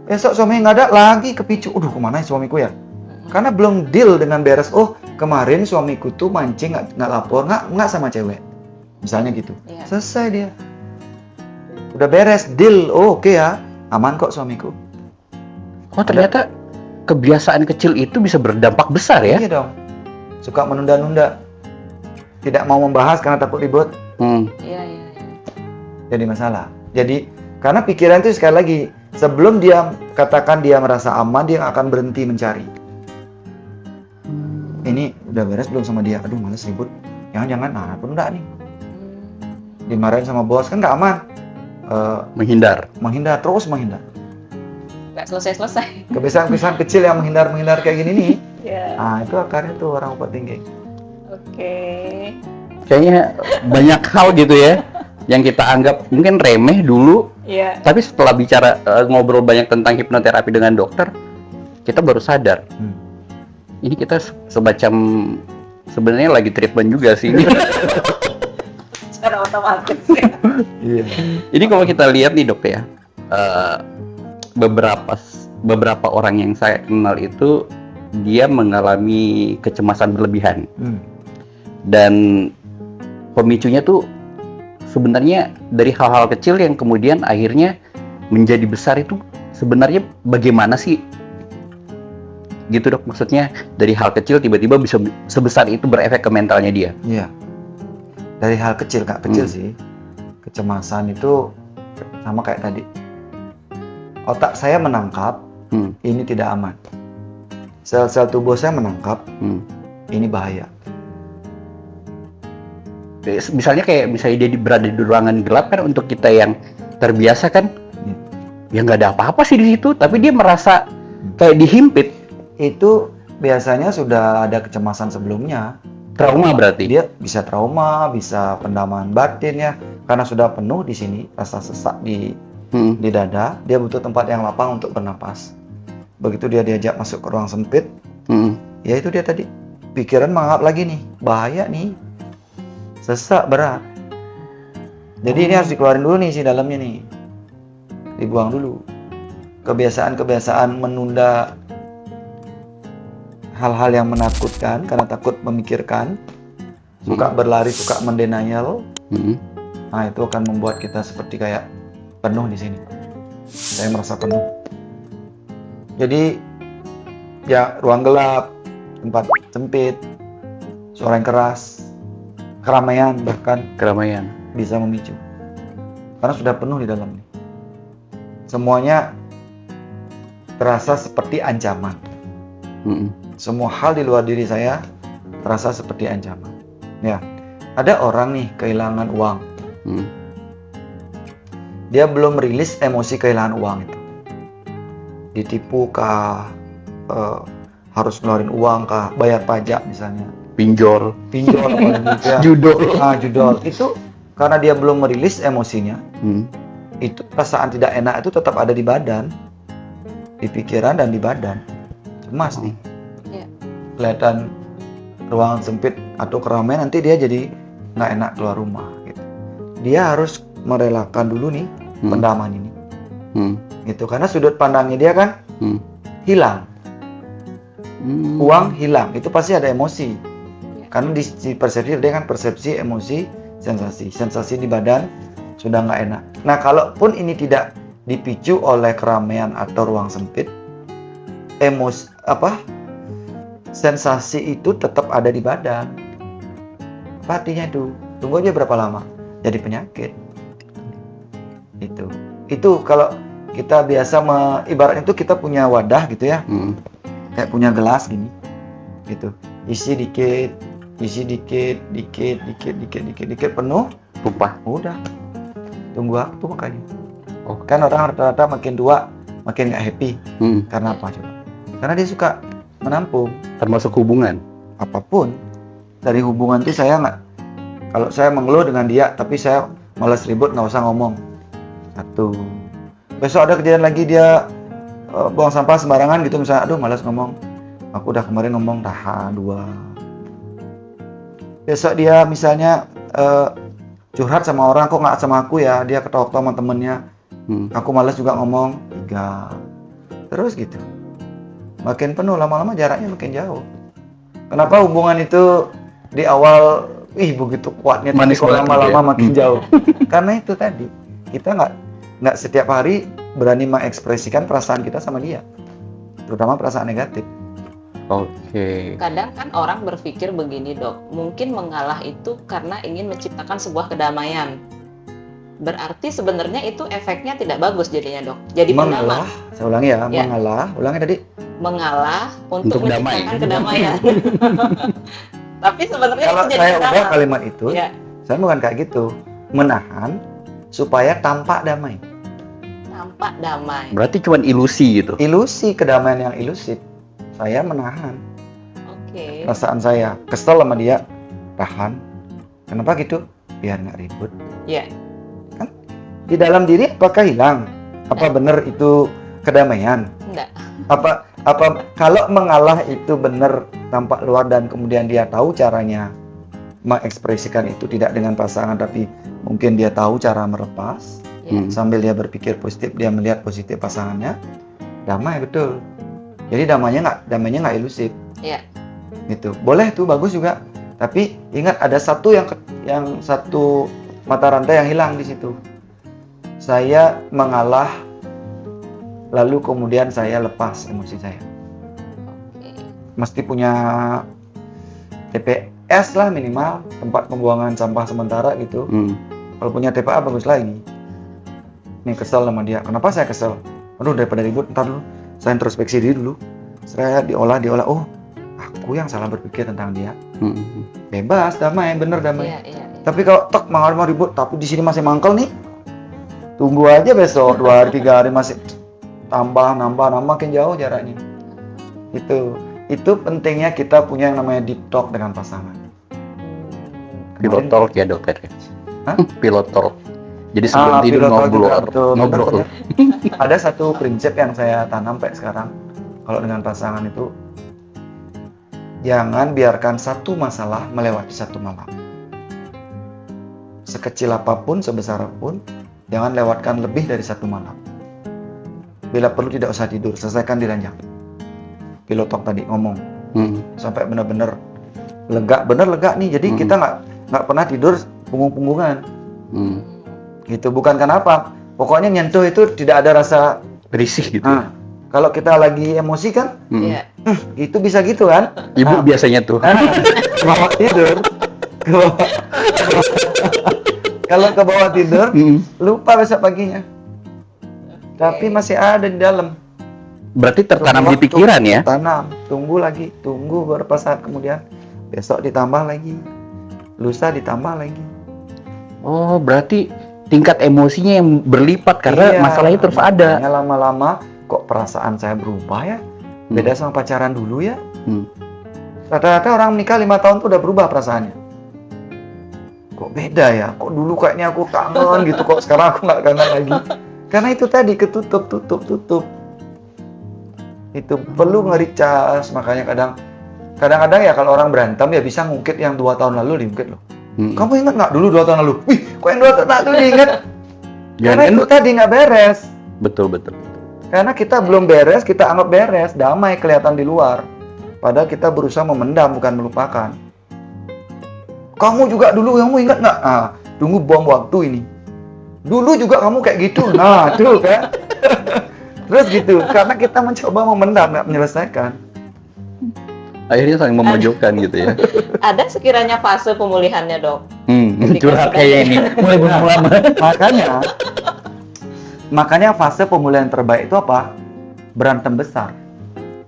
Besok suami nggak ada lagi kepicu, kemana ya suamiku ya? Karena belum deal dengan beres. Oh kemarin suamiku tuh mancing nggak lapor, nggak sama cewek, misalnya gitu. Selesai dia, udah beres, deal. Oh oke ya, aman kok suamiku. Oh ternyata kebiasaan kecil itu bisa berdampak besar ya? Iya dong. Suka menunda-nunda, tidak mau membahas karena takut ribut. Iya. Jadi masalah. Jadi karena pikiran itu sekali lagi, sebelum dia katakan dia merasa aman, dia akan berhenti mencari. Ini udah beres belum sama dia? Aduh males ribut. Jangan-jangan, penunda nih. Dimarahin sama bos kan nggak aman. Menghindar, terus menghindar. Nggak selesai-selesai. Kebiasaan-kebiasaan kecil yang menghindar kayak gini nih. Yeah. Itu akarnya tuh orang overthinking. Oke. Kayaknya banyak hal gitu ya yang kita anggap mungkin remeh dulu. Iya. Tapi setelah bicara ngobrol banyak tentang hipnoterapi dengan dokter, kita baru sadar. Ini kita semacam sebenarnya lagi treatment juga sih ini. Secara otomatis ya. Iya. Ini kalau kita lihat nih dok ya, beberapa orang yang saya kenal itu dia mengalami kecemasan berlebihan. Dan pemicunya tuh sebenarnya dari hal-hal kecil yang kemudian akhirnya menjadi besar. Itu sebenarnya bagaimana sih? Gitu dok, maksudnya dari hal kecil tiba-tiba bisa sebesar itu berefek ke mentalnya dia. Iya. Dari hal kecil, nggak kecil sih. Kecemasan itu sama kayak tadi. Otak saya menangkap ini tidak aman. Sel-sel tubuh saya menangkap ini bahaya. Misalnya dia berada di ruangan gelap kan, untuk kita yang terbiasa kan, ya nggak ada apa-apa sih di situ, tapi dia merasa kayak dihimpit. Itu biasanya sudah ada kecemasan sebelumnya. Trauma berarti? Dia bisa trauma, bisa pendaman batin ya, karena sudah penuh di sini, rasa sesak di dada, dia butuh tempat yang lapang untuk bernapas. Begitu dia diajak masuk ke ruang sempit, ya itu dia tadi, pikiran menganggap lagi nih, bahaya nih, sesak berat. Jadi ini harus dikeluarin dulu nih si dalamnya nih, dibuang dulu. Kebiasaan-kebiasaan menunda hal-hal yang menakutkan karena takut memikirkan, suka berlari, suka mendenial. Nah itu akan membuat kita seperti kayak penuh di sini. Saya merasa penuh. Jadi ya ruang gelap, tempat sempit, suara yang keras, keramaian bahkan bisa memicu. Karena sudah penuh di dalam nih. Semuanya terasa seperti ancaman. Semua hal di luar diri saya terasa seperti ancaman. Ya, ada orang nih kehilangan uang. Dia belum rilis emosi kehilangan uang itu. Ditipu kah? Harus ngeluarin uang kah? Bayar pajak misalnya. Pinjol ya. Judol. Itu karena dia belum merilis emosinya. Itu perasaan tidak enak itu tetap ada di badan, di pikiran dan di badan. Cemas nih. Kelihatan ruangan sempit atau keramaian, nanti dia jadi nggak enak keluar rumah gitu. Dia harus merelakan dulu nih pendaman ini gitu, karena sudut pandangnya dia kan hilang. Uang hilang, itu pasti ada emosi karena di persepsi dia kan persepsi, emosi, sensasi di badan sudah nggak enak. Nah kalaupun ini tidak dipicu oleh keramaian atau ruang sempit, sensasi itu tetap ada di badan. Apa artinya itu? Tunggu aja berapa lama jadi penyakit. Itu kalau kita biasa ibaratnya itu kita punya wadah gitu ya. kayak punya gelas gini, gitu. Isi dikit, dikit penuh, Tumpah. udah. Tunggu waktu makanya. Oh. Kan orang rata-rata makin tua makin nggak happy. Karena apa coba? Karena dia suka menampung Termasuk hubungan. apapun. Dari hubungan tuh saya nggak, kalau saya mengeluh dengan dia tapi saya malas ribut, nggak usah ngomong. Satu. Besok ada kejadian lagi dia buang sampah sembarangan gitu misalnya, aduh malas ngomong. Aku udah kemarin ngomong, tahan. 2. Besok dia misalnya curhat sama orang, kok nggak sama aku ya, dia ketawa-ketawa sama temennya, aku malas juga ngomong. 3. Terus gitu, makin penuh, lama-lama jaraknya makin jauh. Kenapa hubungan itu di awal begitu kuatnya, tapi Manis kok banget lama-lama ya. makin jauh? Karena itu tadi, kita nggak setiap hari berani mengekspresikan perasaan kita sama dia, terutama perasaan negatif. Oke. Kadang kan orang berpikir begini dok, mungkin mengalah itu karena ingin menciptakan sebuah kedamaian. Berarti sebenarnya itu efeknya tidak bagus jadinya dok. Jadi Mengalah, saya ulangi ya, Ya. mengalah, ulangi tadi. Mengalah untuk Untuk damai. menciptakan kedamaian. Tapi sebenarnya Kalau itu jadi saya ubah masalah. kalimat itu, Ya, saya bukan kayak gitu. Menahan supaya tampak damai. tampak damai. Berarti cuma ilusi gitu. Ilusi, kedamaian yang ilusif. Saya menahan Oke. perasaan saya. Kesel sama dia, tahan. Kenapa gitu? Biar nggak ribut. Ya, Di dalam diri apakah hilang? Apa benar itu kedamaian? enggak. Apa kalau mengalah itu benar tampak luar dan kemudian dia tahu caranya mengekspresikan itu, tidak dengan pasangan tapi mungkin dia tahu cara melepas. Ya. Sambil dia berpikir positif, dia melihat positif pasangannya, damai betul. Jadi damainya nggak ilusif. Ya. Gitu. Boleh tuh, bagus juga. Tapi ingat ada satu yang satu mata rantai yang hilang di situ. Saya mengalah, lalu kemudian saya lepas emosi saya. Oke. Mesti punya TPS lah minimal, tempat pembuangan sampah sementara gitu. Kalau punya TPA bagus lagi. Nih kesel sama dia. Kenapa saya kesel? Aduh, daripada ribut, ntar dulu saya introspeksi diri dulu. Saya diolah. Oh, aku yang salah berpikir tentang dia. Bebas, damai, bener damai. Iya, iya. Tapi kalau mau ribut, tapi di sini masih mangkel nih, tunggu aja besok 2 hari 3 hari masih nambah makin jauh jaraknya. Itu pentingnya kita punya yang namanya deep talk dengan pasangan. Pilot talk ya dokter. Hah? Pilot talk. Jadi sebelum tidur pilot talk juga, ngobrol. betul. Ada satu prinsip yang saya tanam sampai sekarang, kalau dengan pasangan itu, jangan biarkan satu masalah melewati satu malam. Sekecil apapun, sebesar apapun, jangan lewatkan lebih dari satu malam. Bila perlu tidak usah tidur, selesaikan di ranjang. Pilot talk tadi ngomong sampai benar-benar lega nih. Jadi kita nggak pernah tidur punggung-punggungan. Gitu, bukan kenapa. Pokoknya nyentuh itu tidak ada rasa Berisik gitu. Kalau kita lagi emosi kan, Iya. itu bisa gitu kan? Ibu biasanya tuh. Ke bawah tidur, kalau ke bawah tidur, lupa besok paginya. Tapi masih ada di dalam. Berarti tertanam di pikiran ya? Tanam, tunggu beberapa saat kemudian, besok ditambah lagi, lusa ditambah lagi. Oh, berarti tingkat emosinya yang berlipat karena Iya, masalahnya terus ada. makanya lama-lama kok perasaan saya berubah ya, beda sama pacaran dulu ya. Rata-rata orang menikah 5 tahun tuh udah berubah perasaannya. Kok beda ya? Kok dulu kayaknya aku kangen gitu, kok sekarang aku nggak kangen lagi. Karena itu tadi ketutup. Itu perlu nge-recharge. Makanya kadang-kadang ya kalau orang berantem ya bisa ngungkit yang 2 tahun lalu diungkit loh. Kamu ingat nggak dulu 2 tahun lalu? Wih, kok yang 2 tahun lalu diingat? Karena itu tadi nggak beres. Betul. Karena kita belum beres, kita anggap beres, damai kelihatan di luar. Padahal kita berusaha memendam, bukan melupakan. Kamu juga dulu, kamu ingat nggak? Tunggu bom waktu ini. Dulu juga kamu kayak gitu. Nah, tuh kan. Terus gitu, karena kita mencoba memendam, nggak menyelesaikan. Akhirnya saling memojokkan gitu ya. Ada sekiranya fase pemulihannya dok? Curhat kayak ini. Mulai lama. Makanya fase pemulihan terbaik itu apa? Berantem besar.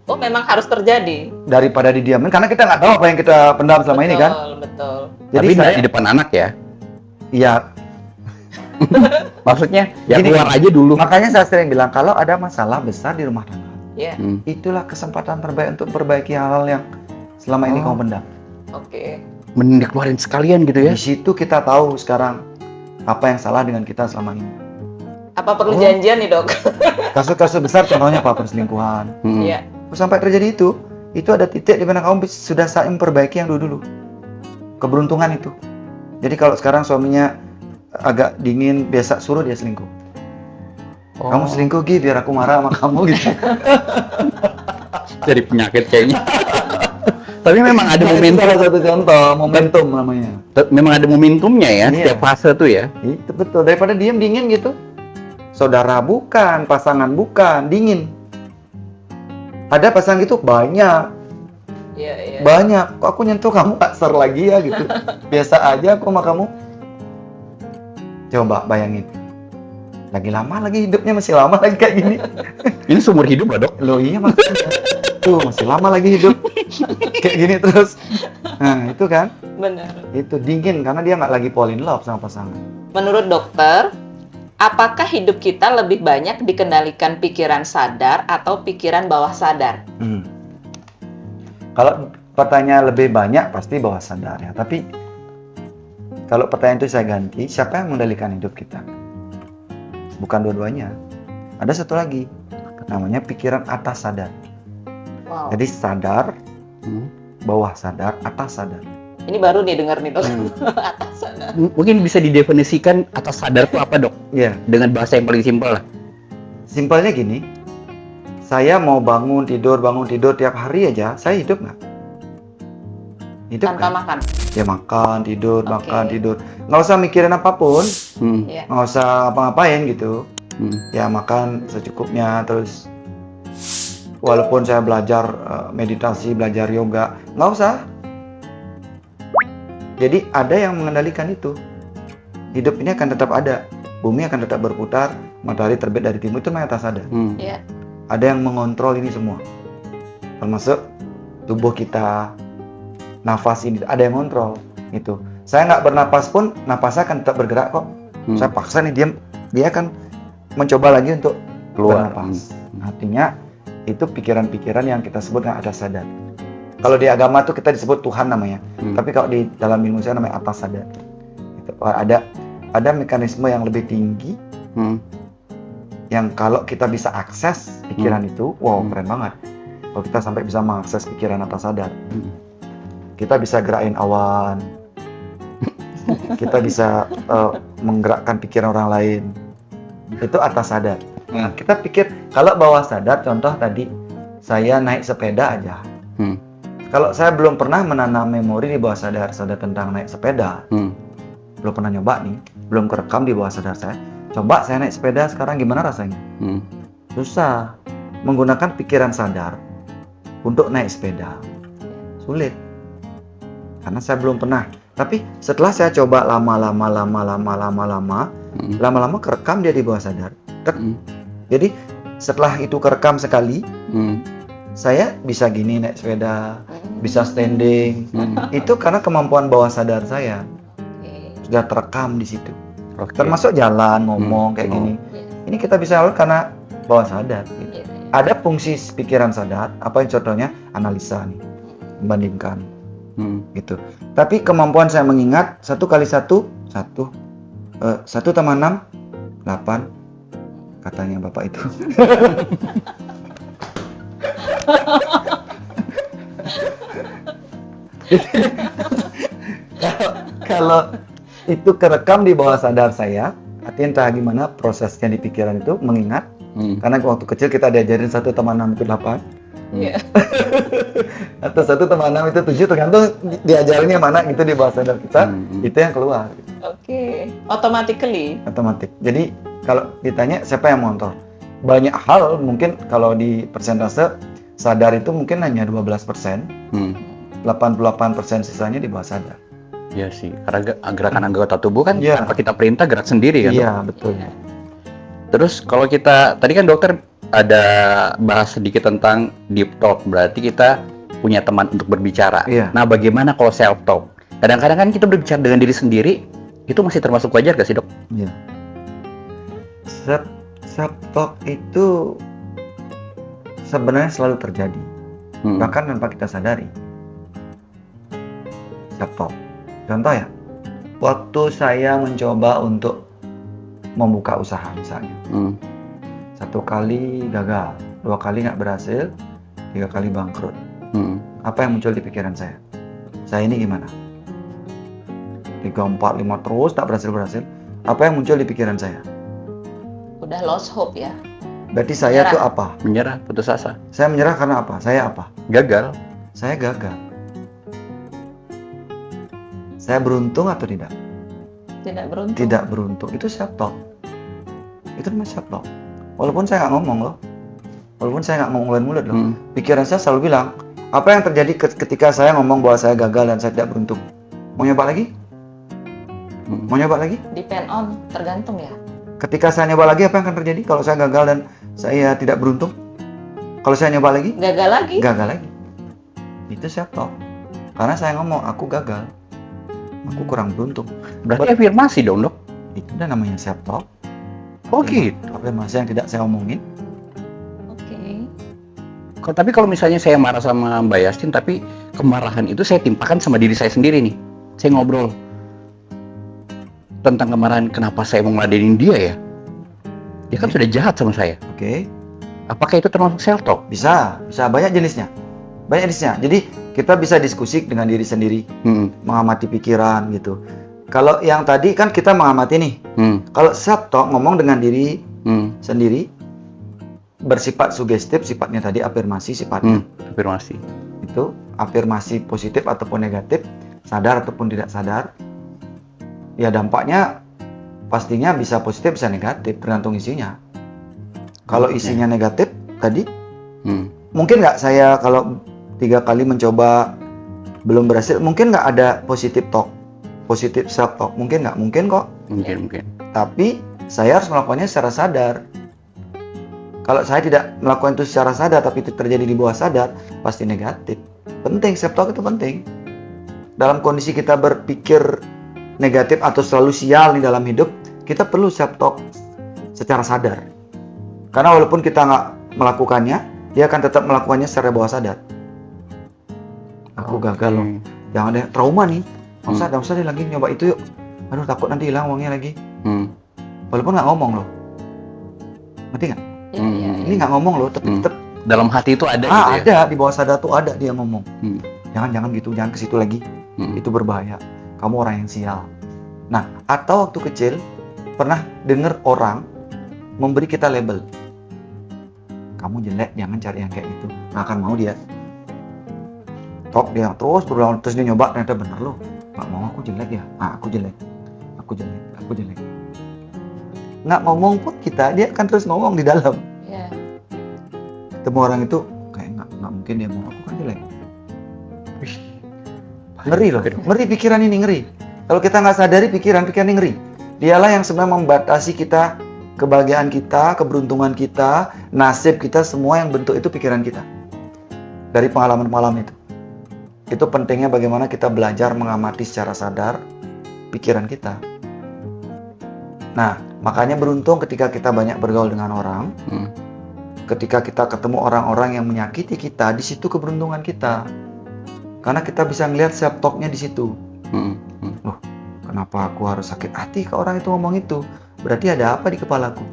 Oh, memang harus terjadi. daripada didiamin karena kita nggak tahu apa yang kita pendam selama ini kan. Betul. Jadi Tapi nggak saya di depan anak ya. iya, Maksudnya ya Gini, keluar aja dulu. makanya saya sering bilang kalau ada masalah besar di rumah tangga, Ya. itulah kesempatan terbaik untuk perbaiki hal-hal yang selama ini Oh. kamu pendam. Oke. Mending dikeluarin sekalian gitu ya. Di situ kita tahu sekarang apa yang salah dengan kita selama ini. Apa perlu Oh. janjian nih, Dok? Kasus-kasus besar contohnya apa, perselingkuhan. Iya. Sampai terjadi itu ada titik di mana kamu sudah saling memperbaiki yang dulu. Keberuntungan itu. Jadi kalau sekarang suaminya agak dingin, biasa suruh dia selingkuh. Oh. Kamu selingkuh Gi, biar aku marah sama kamu gitu. Jadi penyakit kayaknya. Tapi memang ada Itu momentum. salah satu contoh, momentum namanya. Memang ada momentumnya ya, Iya. setiap fase tuh ya. Itu betul, daripada diem dingin gitu. Saudara bukan, pasangan bukan, dingin. Ada pasangan gitu banyak, Iya, iya. banyak. Kok aku nyentuh kamu gak ser lagi ya gitu. Biasa aja aku sama kamu. Coba bayangin. Lagi lama lagi hidupnya masih lama lagi kayak gini. Ini seumur hidup lah, Dok. Loh iya makanya. Tuh masih lama lagi hidup. Kayak gini terus. Nah itu kan. Benar. Itu dingin karena dia nggak lagi fall in love sama pasangan. Menurut dokter, apakah hidup kita lebih banyak dikendalikan pikiran sadar atau pikiran bawah sadar? Kalau pertanyaan lebih banyak pasti bawah sadar ya. Tapi kalau pertanyaan itu saya ganti, siapa yang mengendalikan hidup kita? Bukan dua-duanya. Ada satu lagi, namanya pikiran atas sadar. Wow. Jadi sadar, bawah sadar, atas sadar. Ini baru nih denger nih, Dok. Atas sadar. Mungkin bisa didefinisikan atas sadar itu apa, Dok? Iya. Dengan bahasa yang paling simpel lah. Simpelnya gini, saya mau bangun tidur tiap hari aja, saya hidup nggak? Hidup Tanpa kan? makan. Ya makan, tidur, Oke. makan, tidur. Nggak usah mikirin apapun, Iya. nggak usah apa-ngapain gitu. Hmm. Ya makan secukupnya, terus walaupun saya belajar meditasi, belajar yoga, nggak usah. Jadi ada yang mengendalikan itu. Hidup ini akan tetap ada, bumi akan tetap berputar, matahari terbit dari timur, itu memang atas sadar. Iya. Ada yang mengontrol ini semua, termasuk tubuh kita, nafas ini ada yang kontrol itu. Saya nggak bernapas pun napasnya akan tetap bergerak kok. Saya paksa nih diam, dia akan mencoba lagi untuk Keluar. bernapas. Artinya itu pikiran-pikiran yang kita sebut dengan atas sadar. Kalau di agama tuh kita disebut Tuhan namanya, tapi kalau di dalam ilmu saya namanya atas sadar. Gitu. Ada mekanisme yang lebih tinggi yang kalau kita bisa akses pikiran itu, wow keren banget. Kalau kita sampai bisa mengakses pikiran atas sadar, kita bisa gerakin awan, kita bisa menggerakkan pikiran orang lain. Itu atas sadar. Nah, kita pikir kalau bawah sadar, contoh tadi saya naik sepeda aja. Kalau saya belum pernah menanam memori di bawah sadar tentang naik sepeda, belum pernah nyoba nih, belum kerekam di bawah sadar saya. Coba saya naik sepeda sekarang gimana rasanya? Susah. Menggunakan pikiran sadar untuk naik sepeda sulit. Karena saya belum pernah. Tapi setelah saya coba lama-lama kerekam dia di bawah sadar. Jadi setelah itu kerekam sekali, saya bisa gini naik sepeda, bisa standing. Itu karena kemampuan bawah sadar saya sudah terekam di situ. Termasuk jalan, ngomong kayak gini. Ini kita bisa lakukan karena bawah sadar. Gitu. Ada fungsi pikiran sadar. Apa yang contohnya? Analisa nih, membandingkan. Gitu. Tapi kemampuan saya mengingat 1 kali 1 tambah 6 8 katanya bapak itu. Kalau itu kerekam di bawah sadar saya, artinya entah gimana prosesnya di pikiran itu mengingat. Karena waktu kecil kita diajarin 1 tambah 6 itu 8. Iya. Atau 1 tambah 6 itu 7, tergantung diajarinnya mana gitu di bawah sadar kita, itu yang keluar. Oke. Automatically. Otomatis. Jadi kalau ditanya siapa yang mengontrol? Banyak hal mungkin kalau di persentase sadar itu mungkin hanya 12%. 88% sisanya di bawah sadar. Iya sih, karena gerakan anggota tubuh kan Iya. tanpa kita perintah gerak sendiri kan. Iya, betul. Terus kalau kita, tadi kan dokter ada bahas sedikit tentang deep talk. Berarti kita punya teman untuk berbicara. Iya. Nah, bagaimana kalau self talk? Kadang-kadang kan kita berbicara dengan diri sendiri, itu masih termasuk wajar gak sih, Dok? Iya. Self talk itu sebenarnya selalu terjadi, bahkan tanpa kita sadari. Self talk. Contoh ya, waktu saya mencoba untuk membuka usaha misalnya, 1 kali gagal, 2 kali nggak berhasil, 3 kali bangkrut. Apa yang muncul di pikiran saya? Saya ini gimana? 3, 4, 5 terus tak berhasil. Apa yang muncul di pikiran saya? Udah lost hope ya. Berarti saya Menyerah. tuh apa? Menyerah, putus asa, Saya menyerah karena apa? Saya apa? gagal. Saya gagal. Saya beruntung atau tidak? Tidak beruntung. Tidak beruntung. Itu self talk. Itu namanya self talk. Walaupun saya nggak ngomong loh. Walaupun saya nggak ngomong mulut loh. Pikiran saya selalu bilang, apa yang terjadi ketika saya ngomong bahwa saya gagal dan saya tidak beruntung? Mau nyoba lagi? Mau nyoba lagi? Depend on, tergantung ya. Ketika saya nyoba lagi, apa yang akan terjadi kalau saya gagal dan saya tidak beruntung? Kalau saya nyoba lagi? Gagal lagi. Gagal lagi. Itu self talk. Karena saya ngomong, aku gagal. Aku kurang beruntung. Berarti afirmasi dong, Dok? Itu udah namanya self talk. Oh gitu. Afirmasi yang tidak saya omongin. Oke. Tapi kalau misalnya saya marah sama Mbak Yastin, tapi kemarahan itu saya timpakan sama diri saya sendiri nih. Saya ngobrol tentang kemarahan, kenapa saya mau ngeladenin dia ya? Dia kan sudah jahat sama saya. Oke. Apakah itu termasuk self talk? Bisa banyak jenisnya. Jadi kita bisa diskusi dengan diri sendiri, mengamati pikiran gitu. Kalau yang tadi kan kita mengamati nih. Kalau self talk ngomong dengan diri sendiri, bersifat sugestif, sifatnya tadi afirmasi sifatnya. Afirmasi. Itu afirmasi positif ataupun negatif, sadar ataupun tidak sadar. Ya dampaknya pastinya bisa positif bisa negatif, tergantung isinya. Kalau isinya negatif tadi, mungkin nggak saya kalau 3 kali mencoba belum berhasil, mungkin nggak ada positif self talk, mungkin nggak, mungkin kok. Mungkin. Tapi saya harus melakukannya secara sadar. Kalau saya tidak melakukan itu secara sadar, tapi itu terjadi di bawah sadar, pasti negatif. Penting, self talk itu penting. Dalam kondisi kita berpikir negatif atau selalu sial di dalam hidup, kita perlu self talk secara sadar. Karena walaupun kita nggak melakukannya, dia akan tetap melakukannya secara bawah sadar. Aku gagal loh, jangan deh, trauma nih. Nggak usah deh lagi nyoba itu yuk. Aduh takut nanti hilang uangnya lagi. Walaupun nggak ngomong loh, ngerti nggak? Ini nggak ngomong loh, tapi tetap dalam hati itu ada. ada di bawah sadar tuh ada dia ngomong. Jangan gitu, jangan ke situ lagi. Itu berbahaya. Kamu orang yang sial. Nah, atau waktu kecil pernah dengar orang memberi kita label. Kamu jelek, jangan cari yang kayak gitu. Nggak akan mau dia. Dia terus berulang, terus dia nyoba, ternyata bener loh. Nggak mau, aku jelek ya. Aku jelek. Nggak ngomong pun dia kan terus ngomong di dalam. Ketemu orang itu kayak nggak mungkin dia mau, aku kan jelek. Ngeri loh, ngeri pikiran ini, ngeri. Kalau kita nggak sadari pikiran ini ngeri. Dialah yang sebenarnya membatasi kita, kebahagiaan kita, keberuntungan kita, nasib kita, semua yang bentuk itu pikiran kita. Dari pengalaman-pengalaman itu. Itu pentingnya bagaimana kita belajar mengamati secara sadar pikiran kita. Nah, makanya beruntung ketika kita banyak bergaul dengan orang, ketika kita ketemu orang-orang yang menyakiti kita, di situ keberuntungan kita. Karena kita bisa ngelihat self talk-nya di situ. Loh, kenapa aku harus sakit hati ke orang itu ngomong itu? Berarti ada apa di kepalaku?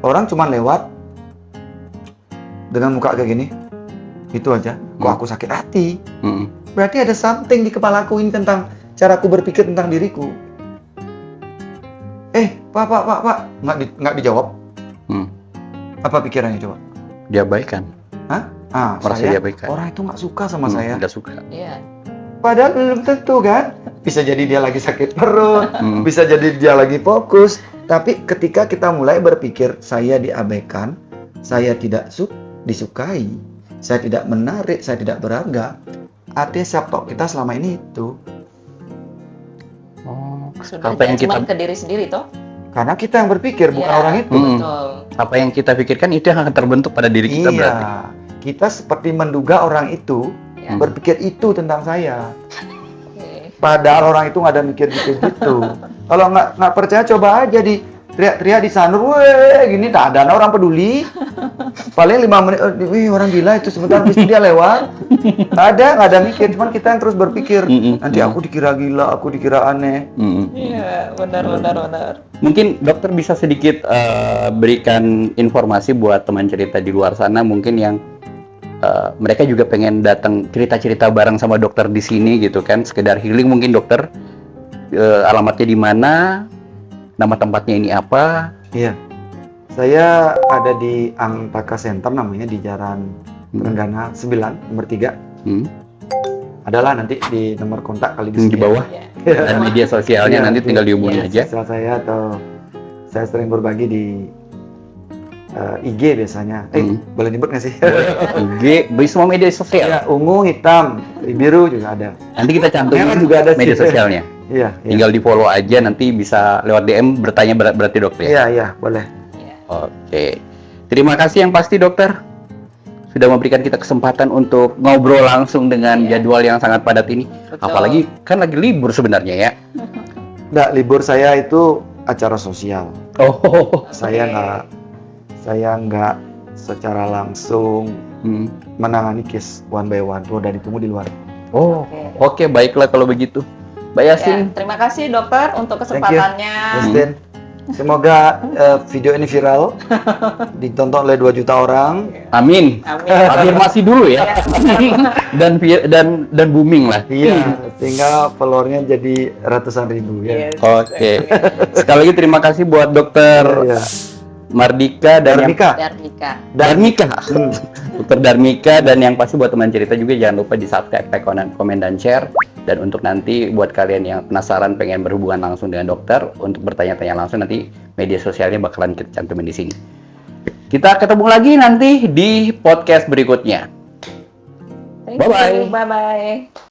Orang cuma lewat dengan muka kayak gini, itu aja. Kok aku sakit hati? Berarti ada something di kepalaku ini tentang cara aku berpikir tentang diriku. Pak, nggak dijawab. Apa pikirannya coba? Diabaikan. Merasa diabaikan. Orang itu nggak suka sama saya. Nggak suka. Iya. Padahal belum tentu kan. Bisa jadi dia lagi sakit perut, bisa jadi dia lagi fokus. Tapi ketika kita mulai berpikir saya diabaikan, saya tidak disukai, saya tidak menarik, saya tidak berharga, artinya self talk kita selama ini itu. Sudah judgment ke diri sendiri toh? Karena kita yang berpikir, bukan Iya, orang itu. Betul. Apa yang kita pikirkan itu yang akan terbentuk pada diri kita Iya, berarti. kita seperti menduga orang itu Ya. berpikir itu tentang saya. Oke. Padahal orang itu nggak ada mikir-mikir gitu. Kalau nggak percaya, coba aja di teriak-teriak di sanur, weh gini, tak ada orang peduli. Paling 5 menit, wih orang gila itu sebentar habis itu dia lewat. Nggak ada mikir, cuman kita yang terus berpikir. Nanti aku dikira gila, aku dikira aneh. Iya, benar. Mungkin dokter bisa sedikit berikan informasi buat teman cerita di luar sana mungkin yang mereka juga pengen datang cerita-cerita bareng sama dokter di sini gitu kan, sekedar healing mungkin dokter. Alamatnya di mana, nama tempatnya ini apa? Iya. Saya ada di Angtaka Center namanya di Jalan Trenggana 9 nomor 3. Adalah nanti di nomor kontak kali Di bawah. Iya. Dan media sosialnya Iya, nanti tinggal dihubungi aja. Sosial saya atau saya sering berbagi di IG biasanya. Boleh nyebut nggak sih? IG, beri semua media sosial. Ya, ungu, hitam, biru juga ada. Nanti kita cantumin Merah juga ada sih. media sosialnya. Iya. Tinggal di follow aja, nanti bisa lewat DM bertanya berarti dokter ya. Iya, boleh. Oke. Terima kasih yang pasti dokter sudah memberikan kita kesempatan untuk ngobrol langsung dengan jadwal yang sangat padat ini. Betul. Apalagi kan lagi libur sebenarnya ya. Nggak, libur saya itu acara sosial. Oh. Saya nggak secara langsung menangani case one by one. Dan ditunggu di luar. Oh. Oke, baiklah kalau begitu. Mbak Yasin. Ya, terima kasih dokter untuk kesempatannya. Justin. Semoga video ini viral, ditonton oleh 2 juta orang. Amin. Afirmasi dulu ya. dan booming lah. Iya, sehingga followernya jadi ratusan ribu ya. Yes. Oke. Sekali lagi terima kasih buat dokter Iya. Mardika dan Darmika. Darmika. Dokter Darmika, dan yang pasti buat teman cerita juga jangan lupa di subscribe, like, komen, dan share. Dan untuk nanti buat kalian yang penasaran pengen berhubungan langsung dengan dokter untuk bertanya-tanya langsung, nanti media sosialnya bakalan kita cantumin di sini. Kita ketemu lagi nanti di podcast berikutnya. Bye bye.